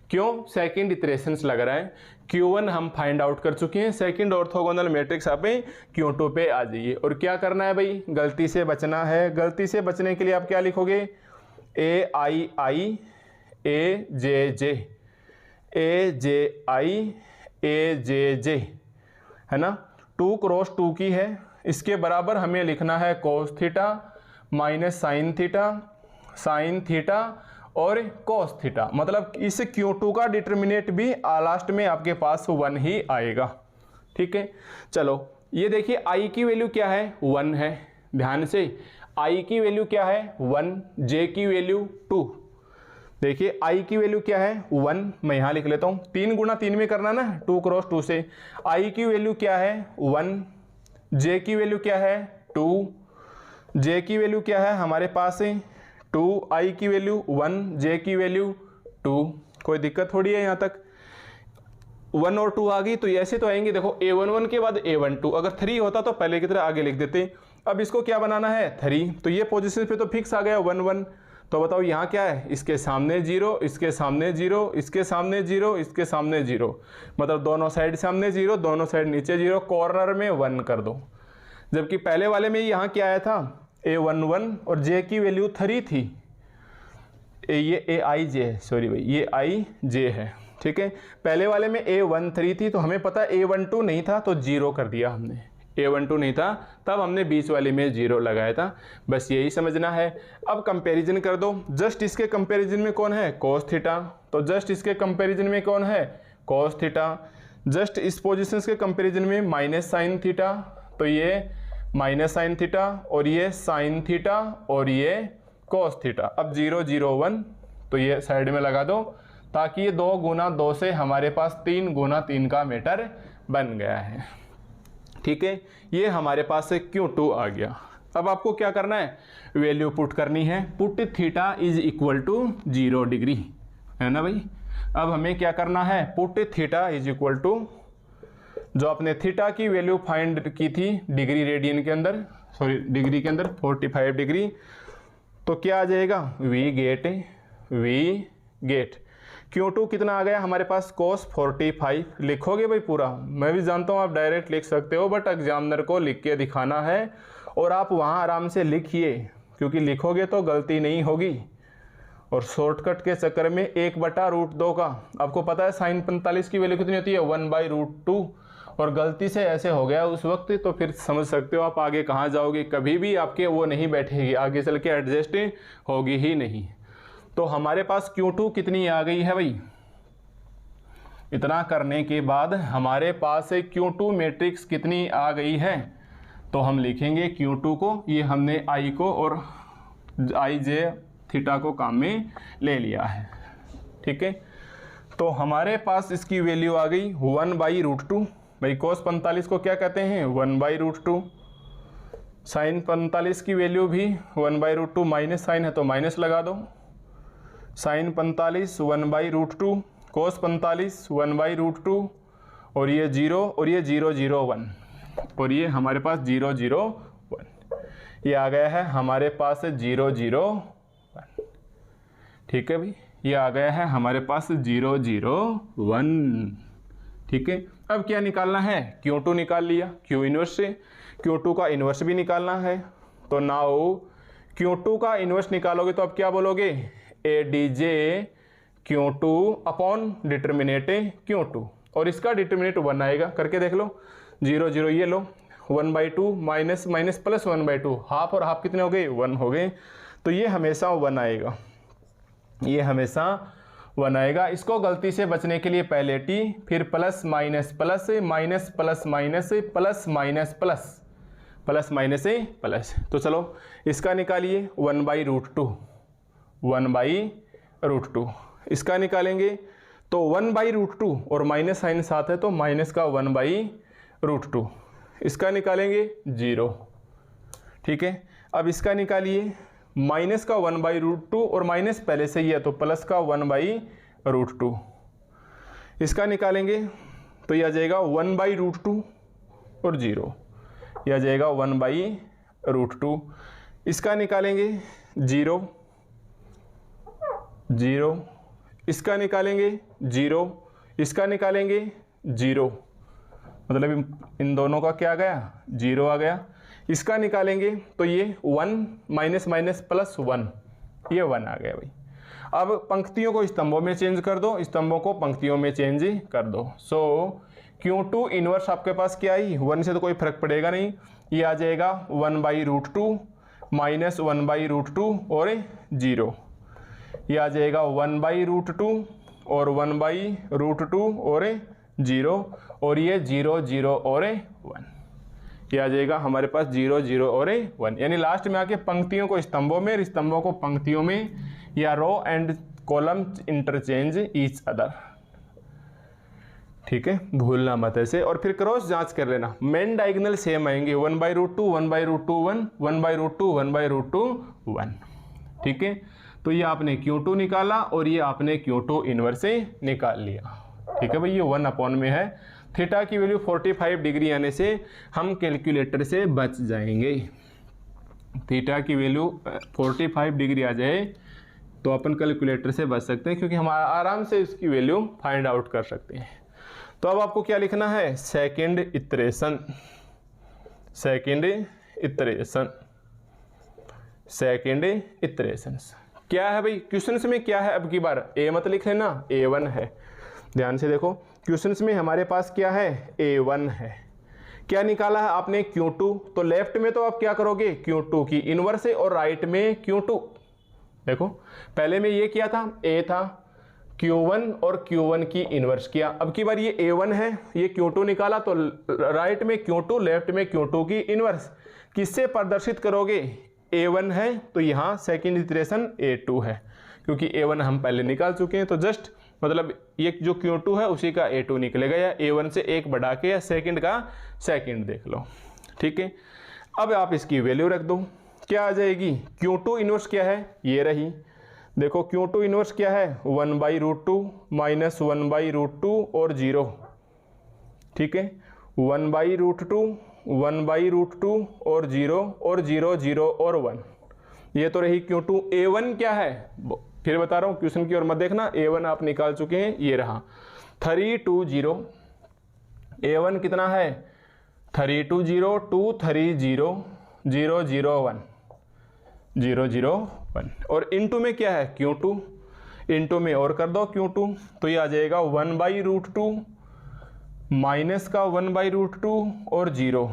क्यों, सेकंड इटरेशंस लग रहा है। Q1 हम फाइंड आउट कर चुके हैं, सेकंड ऑर्थोगोनल मैट्रिक्स आप Q2 पे आ जाइए। और क्या करना है भाई, गलती से बचना है। गलती से बचने के लिए आप क्या लिखोगे, ai ajj है ना, 2 क्रॉस 2 की है, इसके बराबर हमें लिखना है cos theta minus sine theta और cos थीटा। मतलब इस Q2 का डिटर्मिनेंट भी लास्ट में आपके पास 1 ही आएगा। ठीक है, चलो ये देखिए i की वैल्यू क्या है 1 है, ध्यान से i की वैल्यू क्या है 1, j की वैल्यू 2। देखिए i की वैल्यू क्या है 1, मैं यहाँ लिख लेता हूँ, 3 गुणा 3 में करना ना, 2 क्रॉस 2 से। i की वैल्यू क्या है 1, j की वैल्यू क्या है 2, j की वैल्यू क्या है हमारे पास 2, i की वैल्यू 1, j की वैल्यू 2। कोई दिक्कत थोड़ी है यहाँ तक। 1 और 2 आ गई तो ऐसे तो आएंगे। देखो a11 के बाद a12, अगर 3 होता तो पहले की तरह आगे लिख देते। अब इसको क्या बनाना है 3, तो ये पोजीशन पे तो फिक्स आ गया 1 1। तो बताओ यहाँ क्या है, इसके सामने 0, इसके सामने 0, इसके सामने 0, इसके सामने 0, मतलब दोनों साइड सामने 0, दोनों साइड नीचे 0, कॉर्नर में 1 कर दो। जबकि पहले वाले में यहाँ क्या आया था a11 और j की वैल्यू 3 थी, ये aij है, सॉरी भाई ये ij है। ठीक है, पहले वाले में a13 थी, तो हमें पता a12 नहीं था तो 0 कर दिया हमने, a12 नहीं था तब हमने बीच वाले में 0 लगाया था। बस यही समझना है। अब कंपैरिजन कर दो, जस्ट इसके कंपैरिजन में कौन है cos थीटा, तो जस्ट इसके कंपैरिजन में कौन है cos थीटा। जस्ट इस पोजीशन के कंपैरिजन में माइनस साइन थीटा, तो ये माइनस साइन थीटा और ये साइन थीटा और ये cos थीटा। अब 0 0 1, तो ये साइड में लगा दो, ताकि ये 2 गुना 2 से हमारे पास 3 गुना 3 का मीटर बन गया है। ठीक है, ये हमारे पास से Q2 आ गया। अब आपको क्या करना है, वैल्यू पुट करनी है। Put theta is equal to 0 degree, है ना भाई। अब हमें क्या करना है, put theta is equal to, जो अपने थीटा की वैल्यू फाइंड की थी डिग्री रेडियन के अंदर, सॉरी डिग्री के अंदर 45 डिग्री, तो क्या आ जाएगा वी गेट। Q2 कितना आ गया हमारे पास cos 45। लिखोगे भाई पूरा, मैं भी जानता हूँ आप डायरेक्ट लिख सकते हो, बट एग्जामिनर को लिख के दिखाना है और आप वहाँ आराम से लिखिए, क्योंकि लिखोगे तो गलती नहीं होगी। और शॉर्टकट के चक्कर में 1/√2 का, आपको पता है साइन 45 की वैल्यू कितनी होती है 1/√2, और गलती से ऐसे हो गया उस वक्त, तो फिर समझ सकते हो आप आगे कहाँ जाओगे, कभी भी आपके वो नहीं बैठेगी, आगे चल के एडजस्ट होगी ही नहीं। तो हमारे पास Q2 कितनी आ गई है भाई, इतना करने के बाद हमारे पास Q2 मैट्रिक्स कितनी आ गई है, तो हम लिखेंगे Q2 को, ये हमने I को और I J थीटा को काम में ले लिया है, ठीक है। तो हमारे पास इसकी वैल्यू आ गई 1/√2। भाई cos 45 को क्या कहते हैं 1/√2, साइन 45 की वैल्यू भी 1/√2, माइनस साइन है तो माइनस लगा दो, साइन 45 1/√2, cos 45 1/√2, और ये 0 और ये 0 0 1, और ये हमारे पास 0 0 1, ये आ गया है हमारे पास 0 0 1, ठीक है भाई, ये आ गया है हमारे पास 0 0 1, ठीक है। अब क्या निकालना है, Q2 निकाल लिया Q इनवर्स से, Q2 का इनवर्स भी निकालना है, तो नाउ Q2 का इनवर्स निकालोगे तो अब क्या बोलोगे ADJ Q2 upon determinate Q2, और इसका डिटर्मिनेट 1 आएगा, करके देख लो, 0 0 ये लो, 1/2 माइनस माइनस प्लस 1/2, हाफ और हाफ कितने हो गए 1 हो गए, तो ये हमेशा 1 आएगा, ये हमेशा 1 आएगा। इसको गलती से बचने के लिए पहले T, फिर plus minus plus minus plus minus plus minus plus plus minus plus, तो चलो इसका निकालिए 1/√2, 1/√2 इसका निकालेंगे तो 1/√2 और माइनस साइन साथ है तो माइनस का 1/√2, इसका निकालेंगे 0, ठीक है। अब इसका निकालिए माइनस का 1/√2 और माइनस पहले से ही है तो प्लस का 1/√2, इसका निकालेंगे तो यह आ जाएगा 1/√2 और 0, यह आ जाएगा 1/√2, इसका निकालेंगे 0 0, इसका निकालेंगे 0, इसका निकालेंगे 0, मतलब इन दोनों का क्या आ गया 0 आ गया, इसका निकालेंगे तो ये 1 माइनस माइनस प्लस 1, ये 1 आ गया भाई। अब पंक्तियों को स्तंभों में चेंज कर दो, स्तंभों को पंक्तियों में चेंज कर दो। सो Q2 इनवर्स आपके पास क्या आई 1 से तो कोई फर्क पड़ेगा नहीं, ये आ जाएगा 1/√2 माइनस 1/√2 और 0, ये आ जाएगा 1/√2 और 1/√2 और 0, और ये 0 0 और 1, ये आ जाएगा हमारे पास 0 0 और 1, यानी लास्ट में आके पंक्तियों को स्तंभों में, स्तंभों को पंक्तियों में, या row and column interchange each other, ठीक है, भूलना मत ऐसे। और फिर क्रॉस जांच कर लेना, मेन डायगोनल सेम आएंगे 1/√2 1/√2 1, 1/√2 1/√2 1, ठीक है। तो ये आपने Q2 निकाला और ये आपने Q2 इनवर्स से निकाल लिया, ठीक है भाई, ये 1 अपॉन में है। थीटा की वैल्यू 45 डिग्री आने से हम कैलकुलेटर से बच जाएंगे, थीटा की वैल्यू 45 डिग्री आ जाए तो अपन कैलकुलेटर से बच सकते हैं, क्योंकि हम आराम से इसकी वैल्यू फाइंड आउट कर सकते हैं। तो अब आपको क्या लिखना है second iteration, second iteration, second iterations क्या है भाई, क्वेश्चंस में क्या है, अब की बार ए मत लिख लेना, A1 है, ध्यान से देखो क्वेश्चंस में हमारे पास क्या है A1 है। क्या निकाला है आपने Q2, तो लेफ्ट में तो आप क्या करोगे Q2 की इनवर्स है और राइट में Q2, देखो पहले में ये किया था A था, Q1 और Q1 की इनवर्स किया, अब की बार ये A1 है, ये Q2 निकाला तो राइट में Q2 लेफ्ट में Q2 की इनवर्स, किससे प्रदर्शित करोगे A1 है तो यहाँ सेकेंड इटरेशन A2 है, क्योंकि A1 हम पहले निकाल चुके हैं, तो जस्ट मतलब ये जो Q2 है उसी का A2 निकलेगा, या A1 से एक बढ़ा के या सेकंड का सेकंड देख लो, ठीक है। अब आप इसकी वैल्यू रख दो, क्या आ जाएगी Q2 इनवर्स क्या है ये रही, देखो Q2 इनवर्स क्या है 1/√2 माइनस 1/√2 और 0, ठीक है, 1/√2 1/√2 और 0 0 0 और 1, ये तो रही Q2। A1 क्या है फिर बता रहा हूँ, क्वेश्चन की ओर मत देखना, A1 आप निकाल चुके हैं, ये रहा 320। A1 कितना है 320, 230 001 001 और इनटू में क्या है Q2, इनटू में और कर दो Q2, तो ये आ जाएगा 1/√2 माइनस का 1/√2 और 0,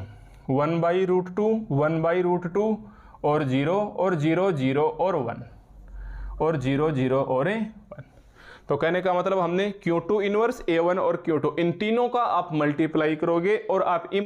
1/√2 1/√2 और 0 और 0 0 और 1 और 0 0 और 1। तो कहने का मतलब हमने Q2 इनवर्स A1 और Q2 इन तीनों का आप मल्टीप्लाई करोगे और आप